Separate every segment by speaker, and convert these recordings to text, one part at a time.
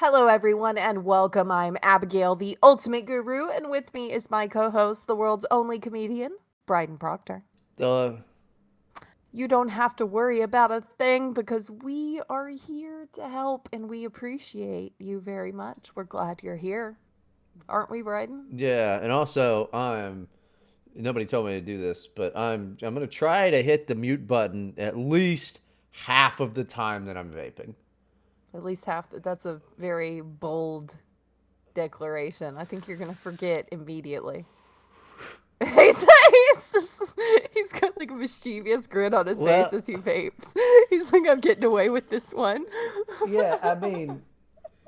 Speaker 1: Hello, everyone, and welcome. I'm Abigail, the ultimate guru, and with me is my co host, the world's only comedian, Bryden Proctor.
Speaker 2: Uh,
Speaker 1: You don't have to worry about a thing because we are here to help and we appreciate you very much. We're glad you're here. Aren't we, Bryden?
Speaker 2: yeah, and also nobody told me to do this, but I'm gonna try to hit the mute button at least half of the time that I'm vaping.
Speaker 1: At least half. That's a very bold declaration. I think you're going to forget immediately. He's got like a mischievous grin on his face
Speaker 2: Well,
Speaker 1: as he vapes. He's like, I'm getting away with this one.
Speaker 2: yeah, I mean,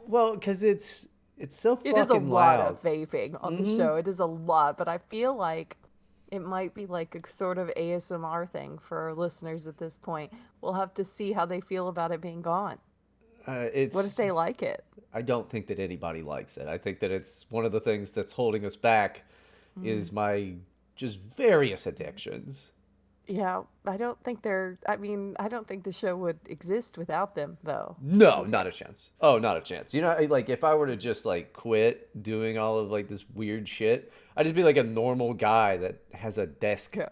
Speaker 2: well, because it's so
Speaker 1: It is a
Speaker 2: fucking
Speaker 1: lot
Speaker 2: loud.
Speaker 1: of vaping on the
Speaker 2: Mm-hmm.
Speaker 1: show. It is a lot, but I feel like it might be like a sort of ASMR thing for our listeners at this point. We'll have to see how they feel about it being gone. What if
Speaker 2: It's
Speaker 1: they like it?
Speaker 2: I don't think that anybody likes it. I think that it's one of the things that's holding us back
Speaker 1: Mm.
Speaker 2: is my just various addictions.
Speaker 1: Yeah, I don't think the show would exist without them, though, to
Speaker 2: No,
Speaker 1: be
Speaker 2: not
Speaker 1: fair.
Speaker 2: a chance. Oh, not a chance. You know, like if I were to just like quit doing all of like this weird shit, I'd just be like a normal guy that has a desk.
Speaker 1: Yeah.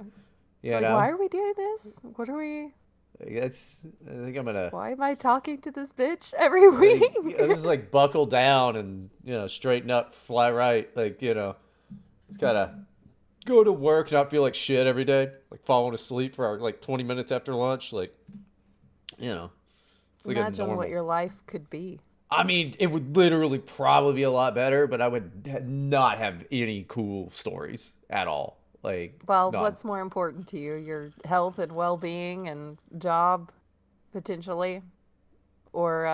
Speaker 2: You
Speaker 1: Like, why
Speaker 2: know,
Speaker 1: are we doing this? What are we.
Speaker 2: like, that's. I think I'm gonna
Speaker 1: Why am I talking to this bitch every
Speaker 2: like
Speaker 1: week?
Speaker 2: I just like buckle down and straighten up, fly right. Like just gotta go to work, not feel like shit every day. Like falling asleep for like 20 minutes after lunch. Like you know, it's like a
Speaker 1: Imagine what
Speaker 2: normal.
Speaker 1: your life could be.
Speaker 2: I mean, it would literally probably be a lot better, but I would not have any cool stories at all. Like,
Speaker 1: Well,
Speaker 2: none.
Speaker 1: what's more important to you? Your health and well being and job, potentially? Or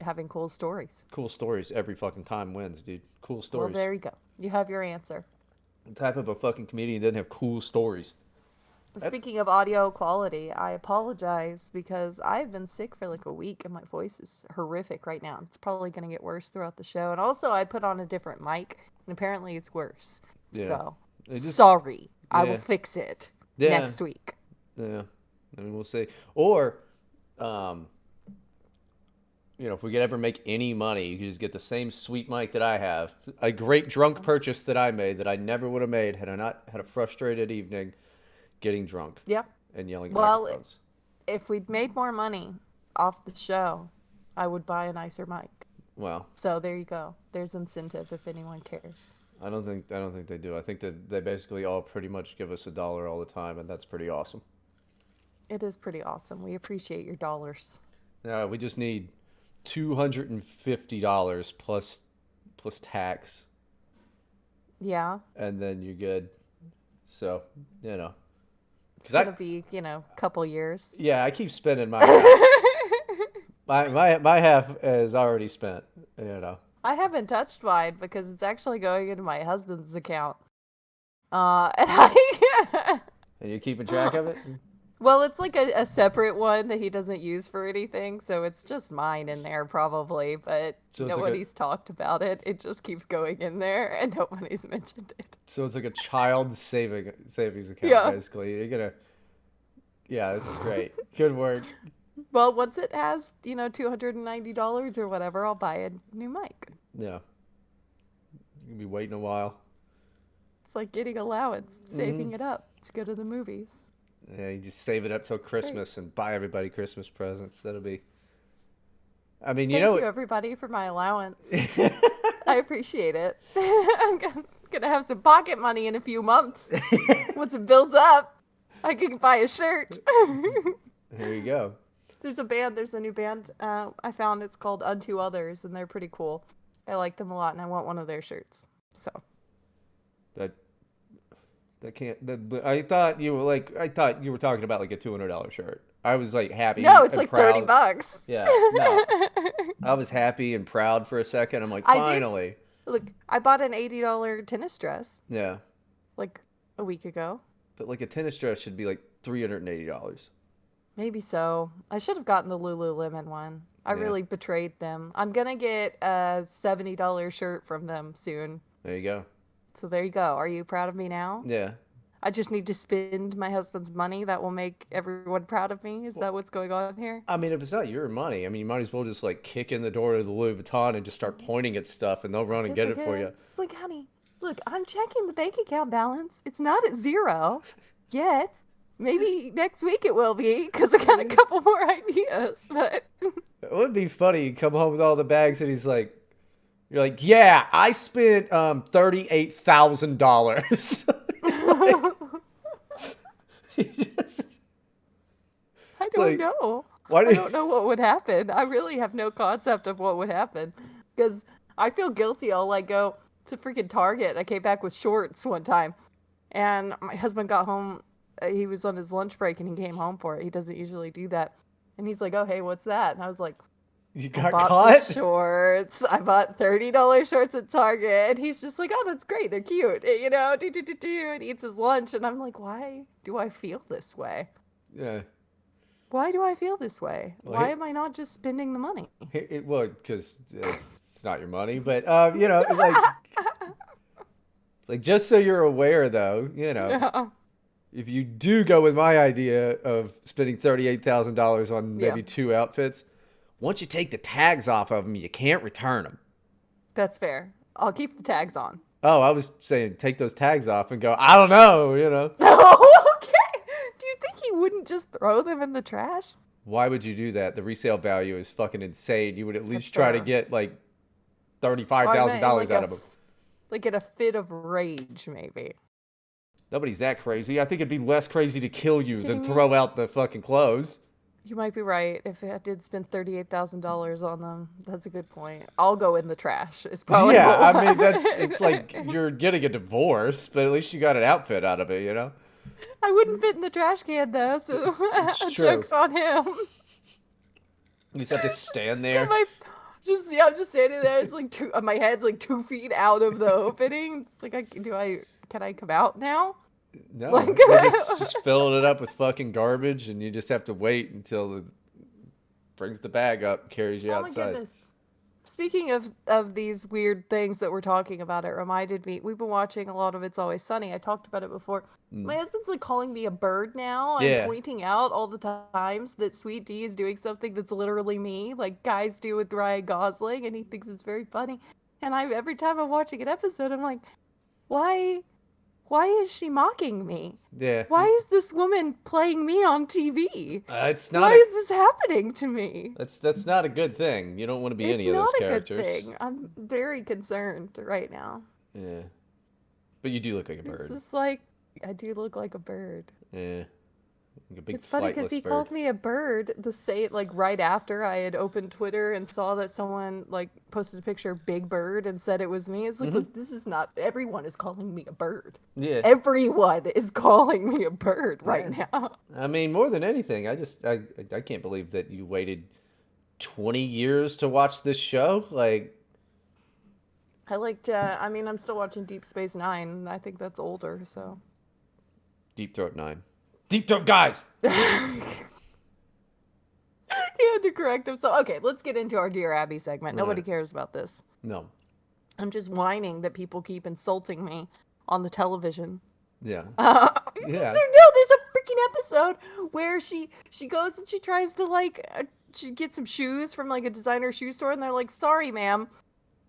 Speaker 1: having cool stories?
Speaker 2: Cool stories every fucking time wins, dude. Cool
Speaker 1: Well,
Speaker 2: stories.
Speaker 1: there you go. You have your answer.
Speaker 2: The type of a fucking comedian doesn't have cool stories. That,
Speaker 1: Speaking of audio quality, I apologize because I've been sick for like a week and my voice is horrific right now. It's probably going to get worse throughout the show. And also, I put on a different mic and apparently it's worse.
Speaker 2: yeah.
Speaker 1: So,
Speaker 2: It just,
Speaker 1: sorry. I will
Speaker 2: yeah.
Speaker 1: fix it
Speaker 2: Yeah.
Speaker 1: next week.
Speaker 2: Yeah. I mean, we'll see. Or, um, if we could ever make any money, you could just get the same sweet mic that I have. A great drunk purchase that I made that I never would have made had I not had a frustrated evening getting drunk
Speaker 1: Yeah.
Speaker 2: and yelling at
Speaker 1: Well,
Speaker 2: microphones.
Speaker 1: if we'd made more money off the show, I would buy a nicer mic.
Speaker 2: Well,
Speaker 1: So, there you go. There's incentive if anyone cares.
Speaker 2: I don't think they do. I think that they basically all pretty much give us $1 all the time, and that's pretty awesome.
Speaker 1: It is pretty awesome. We appreciate your dollars.
Speaker 2: We just need $250 plus tax,
Speaker 1: Yeah.
Speaker 2: and then you're good. So you know,
Speaker 1: It's
Speaker 2: because I
Speaker 1: going to be, a couple years.
Speaker 2: yeah I keep spending my half. My half is already spent. You know.
Speaker 1: I haven't touched mine because it's actually going into my husband's account. And
Speaker 2: And you're keeping track of it.
Speaker 1: well, it's like a separate one that he doesn't use for anything, so it's just mine in there probably, but
Speaker 2: So it's like a
Speaker 1: nobody's talked about it. It just keeps going in there and nobody's mentioned it.
Speaker 2: so it's like a child savings account
Speaker 1: Yeah.
Speaker 2: basically. You're gonna yeah, this is great. Good work.
Speaker 1: Well, once it has, $290 or whatever, I'll buy a new mic.
Speaker 2: Yeah, you can be waiting a while.
Speaker 1: It's like getting allowance,
Speaker 2: Mm-hmm.
Speaker 1: saving it up to go to the movies.
Speaker 2: Yeah, you just save it up till
Speaker 1: It's great.
Speaker 2: Christmas and buy everybody Christmas presents. That'll be. I mean,
Speaker 1: Thank you, everybody, for my allowance.
Speaker 2: there
Speaker 1: I appreciate it. I'm gonna have some pocket money in a few months. Once it builds up, I can buy a shirt.
Speaker 2: you go.
Speaker 1: There's a new band I found. It's called Unto Others, and they're pretty cool. I like them a lot, and I want one of their shirts. So,
Speaker 2: That that can't. I thought you were talking about like a $200 shirt. I was like happy
Speaker 1: no, it's
Speaker 2: and
Speaker 1: like 30
Speaker 2: proud.
Speaker 1: bucks.
Speaker 2: Yeah, no, I was happy and proud for a second. I'm like,
Speaker 1: I did.
Speaker 2: finally.
Speaker 1: Look, I bought an $80 tennis dress
Speaker 2: Yeah,
Speaker 1: like a week ago.
Speaker 2: but like a tennis dress should be like $380.
Speaker 1: Maybe so. I should have gotten the Lululemon one. I
Speaker 2: Yeah,
Speaker 1: really betrayed them. I'm gonna get a $70 shirt from them soon.
Speaker 2: there you go.
Speaker 1: So there you go. Are you proud of me now?
Speaker 2: Yeah,
Speaker 1: I just need to spend my husband's money that will make everyone proud of me. Is that what's going on here?
Speaker 2: I mean, if it's not your money, I mean, you might as well just like kick in the door to the Louis Vuitton and just start pointing at stuff, and they'll
Speaker 1: I
Speaker 2: run and
Speaker 1: guess
Speaker 2: get
Speaker 1: I
Speaker 2: it for
Speaker 1: could.
Speaker 2: you.
Speaker 1: It's like, honey, look, I'm checking the bank account balance. It's not at zero yet. Maybe next week it will be because I got a couple more ideas. But
Speaker 2: It would be funny. You come home with all the bags, and you're like, yeah, I spent $38,000.
Speaker 1: I don't know.
Speaker 2: Why
Speaker 1: I
Speaker 2: did
Speaker 1: don't know what would happen. I really have no concept of what would happen because I feel guilty. I'll like go to freaking Target. I came back with shorts one time, and my husband got home. He was on his lunch break and he came home for it. He doesn't usually do that, and he's like, "Oh, hey, what's that?" And I was like,
Speaker 2: you
Speaker 1: "I
Speaker 2: got
Speaker 1: bought
Speaker 2: caught?
Speaker 1: some shorts. I bought $30 shorts at Target." And he's just like, "Oh, that's great. They're cute." You know, and eats his lunch, and I'm like, "Why do I feel this way?
Speaker 2: Yeah.
Speaker 1: Why do I feel this way?
Speaker 2: Well,
Speaker 1: Why am I not just spending the money?"
Speaker 2: well, because it's not your money, but like just so you're aware, though,
Speaker 1: Yeah.
Speaker 2: if you do go with my idea of spending $38,000 on
Speaker 1: Yeah,
Speaker 2: maybe two outfits, once you take the tags off of them, you can't return them.
Speaker 1: that's fair. I'll keep the tags on.
Speaker 2: Oh, I was saying take those tags off and go, I don't know.
Speaker 1: Oh, okay. Do you think he wouldn't just throw them in the trash?
Speaker 2: Why would you do that? The resale value is fucking insane. You would at
Speaker 1: That's
Speaker 2: least try to
Speaker 1: fair.
Speaker 2: get like
Speaker 1: Or I meant in
Speaker 2: $35,000 out of them.
Speaker 1: like in a fit of rage, maybe.
Speaker 2: Nobody's that crazy. I think it'd be less crazy to kill you than
Speaker 1: Kidding me?
Speaker 2: throw out the fucking clothes.
Speaker 1: You might be right. If I did spend $38,000 on them, that's a good point. I'll go in the trash. Is probably
Speaker 2: Yeah,
Speaker 1: what
Speaker 2: I
Speaker 1: will
Speaker 2: mean it's like
Speaker 1: happen.
Speaker 2: you're getting a divorce, but at least you got an outfit out of it.
Speaker 1: I wouldn't fit in the trash can though, so
Speaker 2: It's true.
Speaker 1: joke's on him.
Speaker 2: You just have to stand
Speaker 1: Just got
Speaker 2: there.
Speaker 1: my, just yeah, I'm just standing there. It's like my head's like 2 feet out of the opening. It's like, can I come out now?
Speaker 2: No,
Speaker 1: Like,
Speaker 2: they're just filling it up with fucking garbage, and you just have to wait until it brings the bag up, carries you
Speaker 1: oh my
Speaker 2: outside.
Speaker 1: goodness. Speaking of these weird things that we're talking about, it reminded me. We've been watching a lot of It's Always Sunny. I talked about it before.
Speaker 2: Mm.
Speaker 1: My husband's like calling me a bird now and
Speaker 2: Yeah.
Speaker 1: pointing out all the times that Sweet D is doing something that's literally me, like guys do with Ryan Gosling, and he thinks it's very funny. And every time I'm watching an episode, I'm like, why why is she mocking me?
Speaker 2: Yeah.
Speaker 1: Why is this woman playing me on TV?
Speaker 2: It's
Speaker 1: Why
Speaker 2: not
Speaker 1: is this happening to me?
Speaker 2: that's not a good thing. You don't want to be
Speaker 1: It's
Speaker 2: any of those
Speaker 1: not a good
Speaker 2: characters.
Speaker 1: thing. I'm very concerned right now.
Speaker 2: Yeah. But you do look like a
Speaker 1: It's
Speaker 2: bird.
Speaker 1: just like, I do look like a bird.
Speaker 2: Yeah. Like a big
Speaker 1: It's funny because
Speaker 2: flightless
Speaker 1: he
Speaker 2: bird.
Speaker 1: called me a bird like right after I had opened Twitter and saw that someone like posted a picture of Big Bird and said it was me. It's like, look, this is not, everyone is calling me a bird.
Speaker 2: Yeah.
Speaker 1: Everyone is calling me a bird right now.
Speaker 2: I mean, more than anything, I can't believe that you waited 20 years to watch this show. Like,
Speaker 1: I mean, I'm still watching Deep Space Nine. And I think that's older, so.
Speaker 2: Deep Throat 9. Deep Throat guys!
Speaker 1: He had to correct himself. Okay, let's get into our Dear Abby segment. Nobody cares about this.
Speaker 2: No.
Speaker 1: I'm just whining that people keep insulting me on the television.
Speaker 2: Yeah.
Speaker 1: There's
Speaker 2: Yeah.
Speaker 1: a freaking episode where she goes and she tries to she gets some shoes from like a designer shoe store, and they're like, "Sorry, ma'am,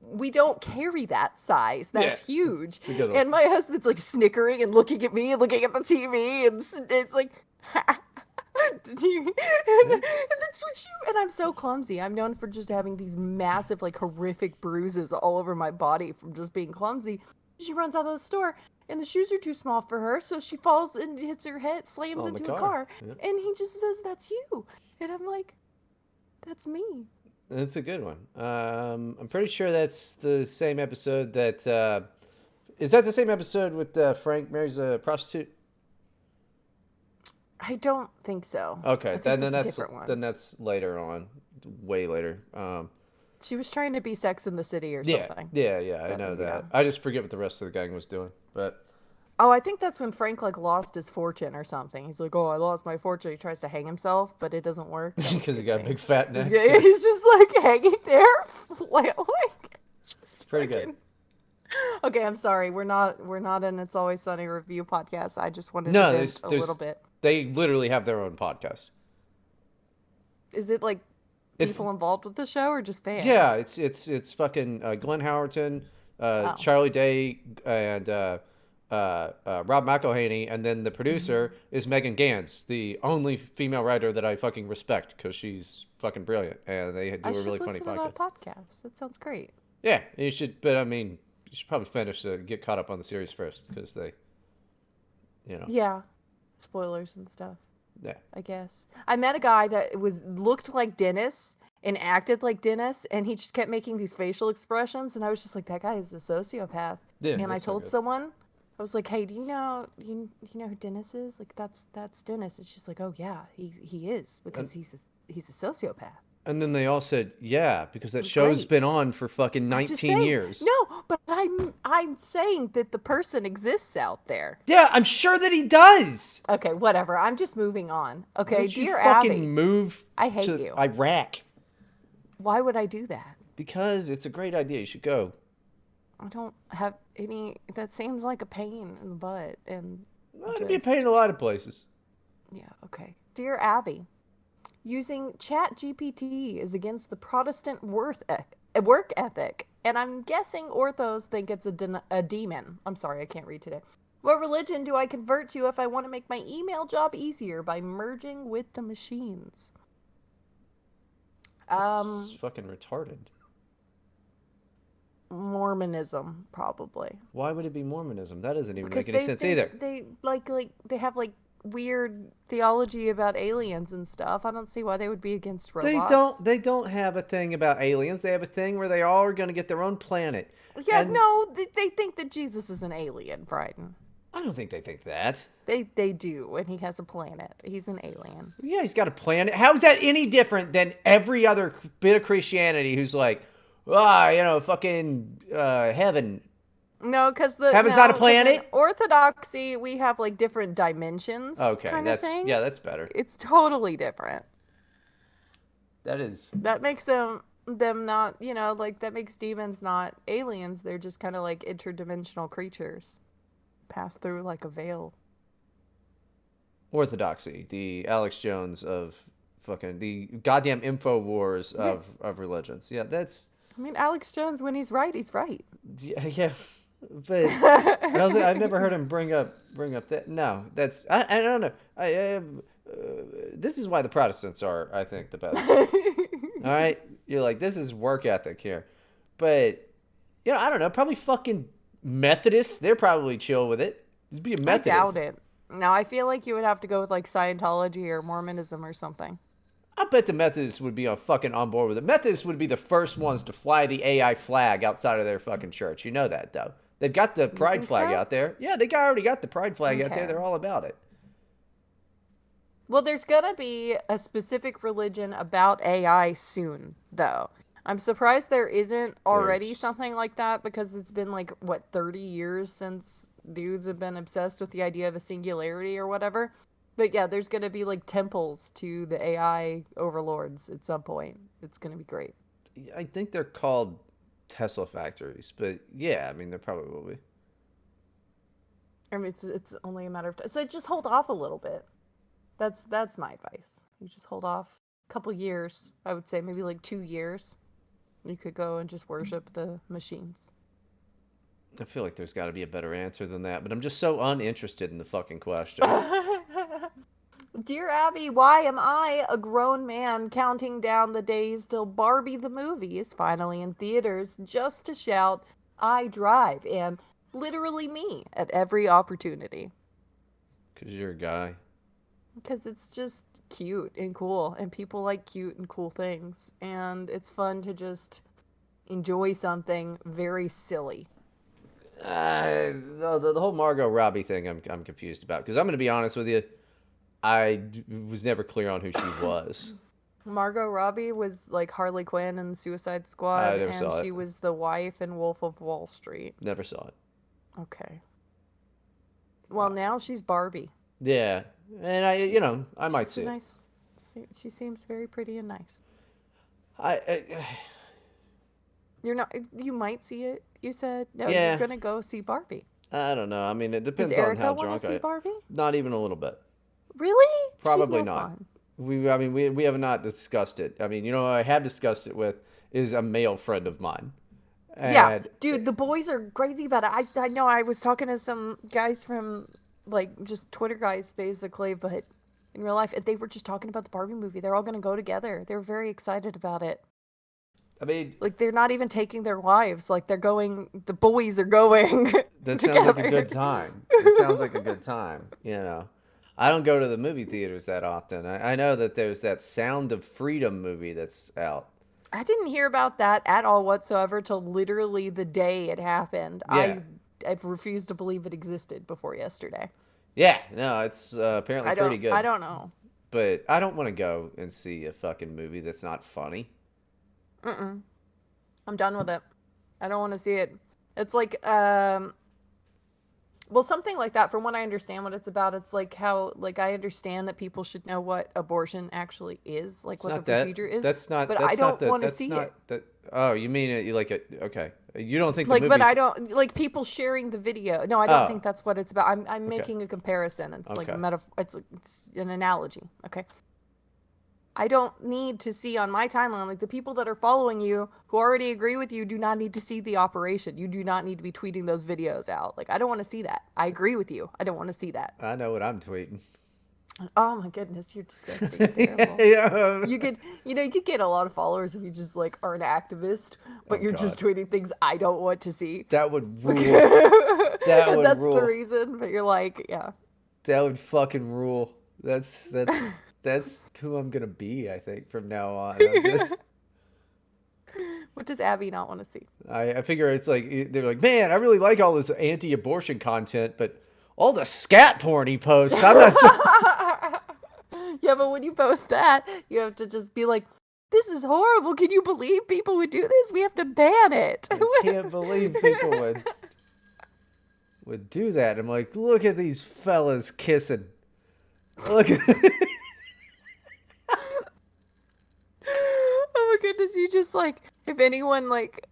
Speaker 1: we don't carry that size. That's huge."
Speaker 2: It's a good one.
Speaker 1: And my husband's like snickering and looking at me and looking at the TV, and it's like, did you? And that's what and I'm so clumsy. I'm known for just having these massive, like horrific bruises all over my body from just being clumsy. She runs out of the store, and the shoes are too small for her, so she falls and hits her head, slams
Speaker 2: On the
Speaker 1: into a
Speaker 2: car.
Speaker 1: car,
Speaker 2: Yeah.
Speaker 1: and he just says, "That's you," and I'm like, "That's me."
Speaker 2: That's a good one. I'm pretty sure that's the same episode that... is that the same episode with Frank marries a prostitute?
Speaker 1: I don't think so.
Speaker 2: Okay,
Speaker 1: I think
Speaker 2: then
Speaker 1: that's a different one.
Speaker 2: then that's later on, way later.
Speaker 1: She was trying to be Sex in the City or
Speaker 2: Yeah,
Speaker 1: something.
Speaker 2: yeah, I
Speaker 1: That
Speaker 2: know
Speaker 1: was-
Speaker 2: that.
Speaker 1: yeah.
Speaker 2: I just forget what the rest of the gang was doing, but
Speaker 1: Oh, I think that's when Frank like lost his fortune or something. He's like, "Oh, I lost my fortune." He tries to hang himself, but it doesn't work. That was
Speaker 2: because he
Speaker 1: good
Speaker 2: got a
Speaker 1: scene.
Speaker 2: big fat neck.
Speaker 1: He's just like hanging there, flailing. Just
Speaker 2: Pretty good.
Speaker 1: fucking- Okay, I'm sorry. We're not an It's Always Sunny review podcast. I just wanted to
Speaker 2: No,
Speaker 1: vent a little bit.
Speaker 2: they literally have their own podcast.
Speaker 1: Is it like
Speaker 2: It's
Speaker 1: people involved with the show or just
Speaker 2: Yeah,
Speaker 1: fans?
Speaker 2: it's fucking Glenn Howerton,
Speaker 1: Oh.
Speaker 2: Charlie Day, and Rob McElhaney, and then the
Speaker 1: Hmm.
Speaker 2: producer is Megan Gans, the only female writer that I fucking respect because she's fucking brilliant, and they
Speaker 1: I
Speaker 2: do a really
Speaker 1: should
Speaker 2: funny
Speaker 1: listen to
Speaker 2: podcast.
Speaker 1: that podcast. That sounds great.
Speaker 2: Yeah, you should, but I mean, you should probably finish to get caught up on the series first because you know,
Speaker 1: Yeah. Spoilers and stuff,
Speaker 2: yeah.
Speaker 1: I guess. I met a guy that looked like Dennis and acted like Dennis, and he just kept making these facial expressions, and I was just like, that guy is a sociopath.
Speaker 2: Yeah,
Speaker 1: And I
Speaker 2: that's not
Speaker 1: told
Speaker 2: good.
Speaker 1: someone, I was like, hey, do you know who Dennis is? Like that's Dennis. And she's like, oh yeah, he is
Speaker 2: And
Speaker 1: because he's a sociopath.
Speaker 2: and then they all said, yeah, because
Speaker 1: It
Speaker 2: that
Speaker 1: was
Speaker 2: show's
Speaker 1: great.
Speaker 2: been on for fucking
Speaker 1: I'm just
Speaker 2: 19
Speaker 1: saying,
Speaker 2: years.
Speaker 1: no, but I'm saying that the person exists out there.
Speaker 2: Yeah, I'm sure that he does.
Speaker 1: Okay, whatever. I'm just moving on.
Speaker 2: Why
Speaker 1: Okay,
Speaker 2: don't you
Speaker 1: dear
Speaker 2: fucking
Speaker 1: Abby,
Speaker 2: move
Speaker 1: I hate
Speaker 2: to
Speaker 1: you.
Speaker 2: Iraq?
Speaker 1: Why would I do that?
Speaker 2: Because it's a great idea. You should go.
Speaker 1: I don't have any. That seems like a pain in the butt, and
Speaker 2: Well, it'd be a pain in
Speaker 1: just
Speaker 2: a lot of places.
Speaker 1: yeah. Okay, dear Abby, using Chat GPT is against the Protestant work ethic, and I'm guessing orthos think it's a demon. I'm sorry, I can't read today. What religion do I convert to if I want to make my email job easier by merging with the machines?
Speaker 2: It's
Speaker 1: Um,
Speaker 2: fucking retarded.
Speaker 1: Mormonism, probably.
Speaker 2: Why would it be Mormonism? That doesn't even
Speaker 1: Because
Speaker 2: make any sense either.
Speaker 1: they like they have like weird theology about aliens and stuff. I don't see why they would be against robots.
Speaker 2: They don't have a thing about aliens. They have a thing where they all are going to get their own planet.
Speaker 1: Yeah,
Speaker 2: And
Speaker 1: no, they think that Jesus is an alien, Bryden.
Speaker 2: I don't think they think that.
Speaker 1: They do, and he has a planet. He's an alien.
Speaker 2: Yeah, he's got a planet. How is that any different than every other bit of Christianity who's like, fucking heaven.
Speaker 1: No, because
Speaker 2: Heaven's not a
Speaker 1: in
Speaker 2: planet?
Speaker 1: Orthodoxy we have like different dimensions,
Speaker 2: Okay,
Speaker 1: kind of thing.
Speaker 2: that's better.
Speaker 1: It's totally different.
Speaker 2: That is.
Speaker 1: That makes them not, like that makes demons not aliens. They're just kind of like interdimensional creatures, pass through like a veil.
Speaker 2: Orthodoxy, the Alex Jones of fucking the goddamn info wars
Speaker 1: Yeah,
Speaker 2: of religions. Yeah, that's
Speaker 1: I mean Alex Jones when he's right, he's right.
Speaker 2: yeah, but I've never heard him bring up that. No, that's I don't know. This is why the Protestants are, I think, the best. All right, you're like this is work ethic here, but I don't know. Probably fucking Methodists. They're probably chill with it. Just be a
Speaker 1: I doubt
Speaker 2: Methodist.
Speaker 1: it. No, I feel like you would have to go with like Scientology or Mormonism or something.
Speaker 2: I bet the Methodists would be fucking on board with it. Methodists would be the first ones to fly the AI flag outside of their fucking church. You know that, though. They've got the
Speaker 1: You
Speaker 2: pride
Speaker 1: think
Speaker 2: flag
Speaker 1: so?
Speaker 2: out there. Yeah, already got the pride flag out there.
Speaker 1: Okay.
Speaker 2: They're all about it.
Speaker 1: Well, there's gonna be a specific religion about AI soon, though. I'm surprised there isn't already
Speaker 2: There's
Speaker 1: something like that because it's been like, what, 30 years since dudes have been obsessed with the idea of a singularity or whatever. But yeah, there's gonna be like temples to the AI overlords at some point. It's gonna be great.
Speaker 2: I think they're called Tesla factories, but yeah, I mean, there probably will be.
Speaker 1: I mean, it's only a matter of time. So just hold off a little bit. That's my advice. You just hold off a couple years. I would say maybe like 2 years. You could go and just worship the machines.
Speaker 2: I feel like there's got to be a better answer than that, but I'm just so uninterested in the fucking question.
Speaker 1: Dear Abby, why am I, a grown man, counting down the days till Barbie the movie is finally in theaters just to shout, I drive, and literally me at every opportunity?
Speaker 2: Because you're a guy.
Speaker 1: Because it's just cute and cool, and people like cute and cool things, and it's fun to just enjoy something very silly.
Speaker 2: The whole Margot Robbie thing, I'm confused about. Because I'm going to be honest with you, was never clear on who she was.
Speaker 1: Margot Robbie was like Harley Quinn in Suicide
Speaker 2: I
Speaker 1: Squad,
Speaker 2: never
Speaker 1: and
Speaker 2: saw it.
Speaker 1: she was the wife in Wolf of Wall Street.
Speaker 2: Never saw it.
Speaker 1: Okay. Well, now she's Barbie.
Speaker 2: Yeah, and
Speaker 1: She's
Speaker 2: I might
Speaker 1: she's a
Speaker 2: see it.
Speaker 1: nice. She seems very pretty and nice.
Speaker 2: I
Speaker 1: You're not. You might see it. You said no. You're
Speaker 2: Yeah,
Speaker 1: gonna go see Barbie.
Speaker 2: I don't know. I mean, it
Speaker 1: Does
Speaker 2: depends on how
Speaker 1: Erica want to
Speaker 2: drunk
Speaker 1: see
Speaker 2: I.
Speaker 1: Barbie?
Speaker 2: Not even a little bit.
Speaker 1: Really? She's
Speaker 2: Probably
Speaker 1: no
Speaker 2: not.
Speaker 1: fun.
Speaker 2: I mean, we have not discussed it. I mean, who I have discussed it with is a male friend of mine,
Speaker 1: Yeah,
Speaker 2: and
Speaker 1: dude, the boys are crazy about it. I know. I was talking to some guys from like just Twitter guys basically, but in real life, they were just talking about the Barbie movie. They're all gonna go together. They're very excited about it.
Speaker 2: I mean,
Speaker 1: Like they're not even taking their wives. Like they're going. The boys are going
Speaker 2: that sounds like a
Speaker 1: together.
Speaker 2: good time. It sounds like a good time. I don't go to the movie theaters that often. I know that there's that Sound of Freedom movie that's out.
Speaker 1: I didn't hear about that at all whatsoever till literally the day it happened.
Speaker 2: Yeah,
Speaker 1: I refused to believe it existed before yesterday.
Speaker 2: yeah. No, it's apparently pretty
Speaker 1: I
Speaker 2: good.
Speaker 1: don't know.
Speaker 2: But I don't want to go and see a fucking movie that's not funny.
Speaker 1: Mm-mm. I'm done with it. I don't want to see it. It's like well, something like that. From what I understand what it's about, it's like how like I understand that people should know what abortion actually is, like
Speaker 2: It's
Speaker 1: what the
Speaker 2: not that.
Speaker 1: procedure is,
Speaker 2: That's not.
Speaker 1: but I
Speaker 2: That's not
Speaker 1: don't
Speaker 2: the.
Speaker 1: want to
Speaker 2: That's
Speaker 1: see
Speaker 2: not
Speaker 1: it.
Speaker 2: that. Oh, you mean it? You like it? Okay. You don't think the
Speaker 1: Like, but I
Speaker 2: movie's?
Speaker 1: don't like people sharing the video. No, I don't
Speaker 2: Oh,
Speaker 1: think that's what it's about. I'm
Speaker 2: okay.
Speaker 1: making a comparison. It's like a
Speaker 2: Okay.
Speaker 1: metaphor. It's an analogy. Okay. I don't need to see on my timeline, like the people that are following you who already agree with you do not need to see the operation. You do not need to be tweeting those videos out. Like, I don't want to see that. I agree with you. I don't want to see that.
Speaker 2: I know what I'm tweeting.
Speaker 1: Oh my goodness, you're disgusting and terrible.
Speaker 2: Yeah.
Speaker 1: You could, you could get a lot of followers if you just like are an activist, but
Speaker 2: Oh
Speaker 1: you're
Speaker 2: God,
Speaker 1: just tweeting things I don't want to see.
Speaker 2: that would rule. That
Speaker 1: And
Speaker 2: would
Speaker 1: that's the
Speaker 2: rule.
Speaker 1: reason, but you're like, yeah.
Speaker 2: That would fucking rule. That's who I'm gonna be. I think from now on. I'm just.
Speaker 1: What does Abby not want to see?
Speaker 2: I figure it's like they're like, man, I really like all this anti-abortion content, but all the scat porn he posts, I'm not so.
Speaker 1: Yeah, but when you post that, you have to just be like, this is horrible. Can you believe people would do this? We have to ban it.
Speaker 2: I can't believe people would do that. I'm like, look at these fellas kissing. Look at.
Speaker 1: Oh my goodness, you just like, if anyone like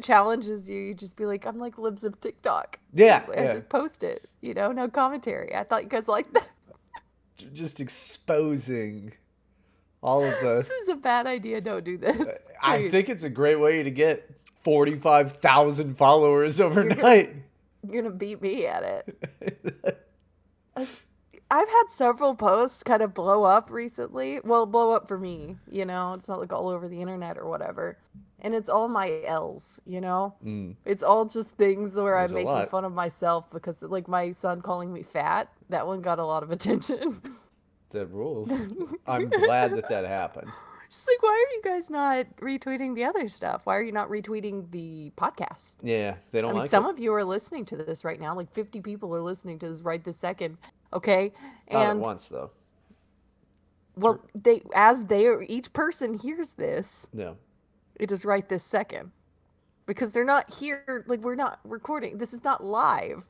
Speaker 1: challenges you, you just be like, I'm like libs of TikTok.
Speaker 2: Yeah,
Speaker 1: I
Speaker 2: yeah.
Speaker 1: just post it, no commentary. I thought you guys liked that.
Speaker 2: Just exposing all of the.
Speaker 1: This is a bad idea. Don't do this.
Speaker 2: I
Speaker 1: Please.
Speaker 2: think it's a great way to get 45,000 followers overnight.
Speaker 1: You're gonna beat me at it. I've had several posts kind of blow up recently. Well, blow up for me, It's not like all over the internet or whatever. And it's all my L's.
Speaker 2: Mm,
Speaker 1: It's all just things where
Speaker 2: there's
Speaker 1: I'm
Speaker 2: a
Speaker 1: making
Speaker 2: lot
Speaker 1: fun of myself because like my son calling me fat, that one got a lot of attention.
Speaker 2: that rules. I'm glad that happened.
Speaker 1: Just like, why are you guys not retweeting the other stuff? Why are you not retweeting the podcast?
Speaker 2: Yeah, they
Speaker 1: I
Speaker 2: don't
Speaker 1: mean,
Speaker 2: like
Speaker 1: some
Speaker 2: it.
Speaker 1: of you are listening to this right now. Like 50 people are listening to this right this second. Okay.
Speaker 2: Not at
Speaker 1: And
Speaker 2: once though.
Speaker 1: well, each person hears this,
Speaker 2: No.
Speaker 1: it is right this second. Because they're not here, like we're not recording. This is not live,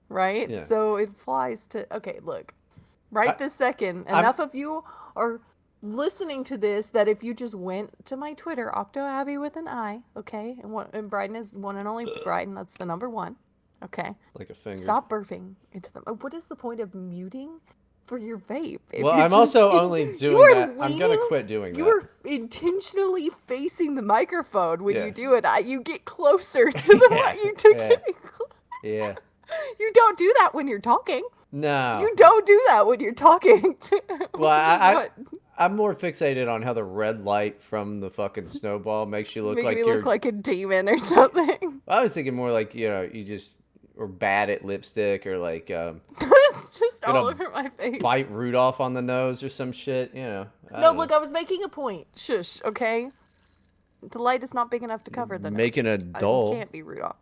Speaker 1: right?
Speaker 2: Yeah.
Speaker 1: So it flies to, okay, look,
Speaker 2: I,
Speaker 1: right this second,
Speaker 2: I'm.
Speaker 1: enough of you are listening to this that if you just went to my Twitter, Octoabby with an I, okay? And Bryden is one and only Bryden. That's the number one. Okay.
Speaker 2: Like a finger.
Speaker 1: Stop burping into them. What is the point of muting for your vape? If
Speaker 2: Well,
Speaker 1: you're
Speaker 2: I'm
Speaker 1: just
Speaker 2: also only
Speaker 1: you
Speaker 2: doing
Speaker 1: are
Speaker 2: that. I'm gonna
Speaker 1: leaning,
Speaker 2: quit doing
Speaker 1: you
Speaker 2: that.
Speaker 1: are intentionally facing the microphone when
Speaker 2: Yeah.
Speaker 1: you do it. You get closer to the
Speaker 2: Yeah.
Speaker 1: mic. You took
Speaker 2: Yeah.
Speaker 1: it.
Speaker 2: Yeah.
Speaker 1: You don't do that when you're talking.
Speaker 2: No.
Speaker 1: You don't do that when you're talking.
Speaker 2: Well,
Speaker 1: Which is what
Speaker 2: I'm more fixated on how the red light from the fucking snowball makes you
Speaker 1: it's
Speaker 2: look
Speaker 1: making
Speaker 2: like
Speaker 1: me
Speaker 2: you're.
Speaker 1: look like a demon or something.
Speaker 2: I was thinking more like you just or bad at lipstick or like
Speaker 1: It's just all
Speaker 2: gonna
Speaker 1: over my face.
Speaker 2: bite Rudolph on the nose or some shit. I
Speaker 1: No,
Speaker 2: don't
Speaker 1: look,
Speaker 2: know.
Speaker 1: I was making a point. Shush, okay? The light is not big enough to cover the
Speaker 2: Making
Speaker 1: nose.
Speaker 2: a doll.
Speaker 1: You can't be Rudolph.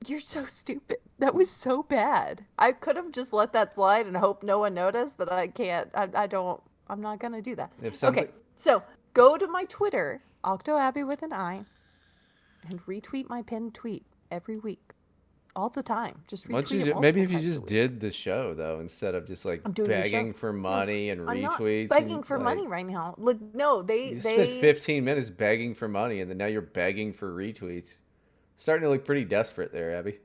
Speaker 1: You're so stupid. That was so bad. I could have just let that slide and hope no one noticed, but I can't. I don't. I'm not gonna do that.
Speaker 2: If something.
Speaker 1: Okay, so go to my Twitter, Octoabby with an I, and retweet my pinned tweet every week. all the time. Just
Speaker 2: Once
Speaker 1: retweet
Speaker 2: you
Speaker 1: it
Speaker 2: maybe
Speaker 1: multiple
Speaker 2: if you
Speaker 1: times a
Speaker 2: just
Speaker 1: week.
Speaker 2: did the show though, instead of just like
Speaker 1: I'm doing the show.
Speaker 2: begging for
Speaker 1: No,
Speaker 2: money and
Speaker 1: I'm not
Speaker 2: retweets
Speaker 1: begging
Speaker 2: and
Speaker 1: for
Speaker 2: like
Speaker 1: money right now. Look, no,
Speaker 2: you spent 15 minutes begging for money and then now you're begging for retweets. Starting to look pretty desperate there, Abby.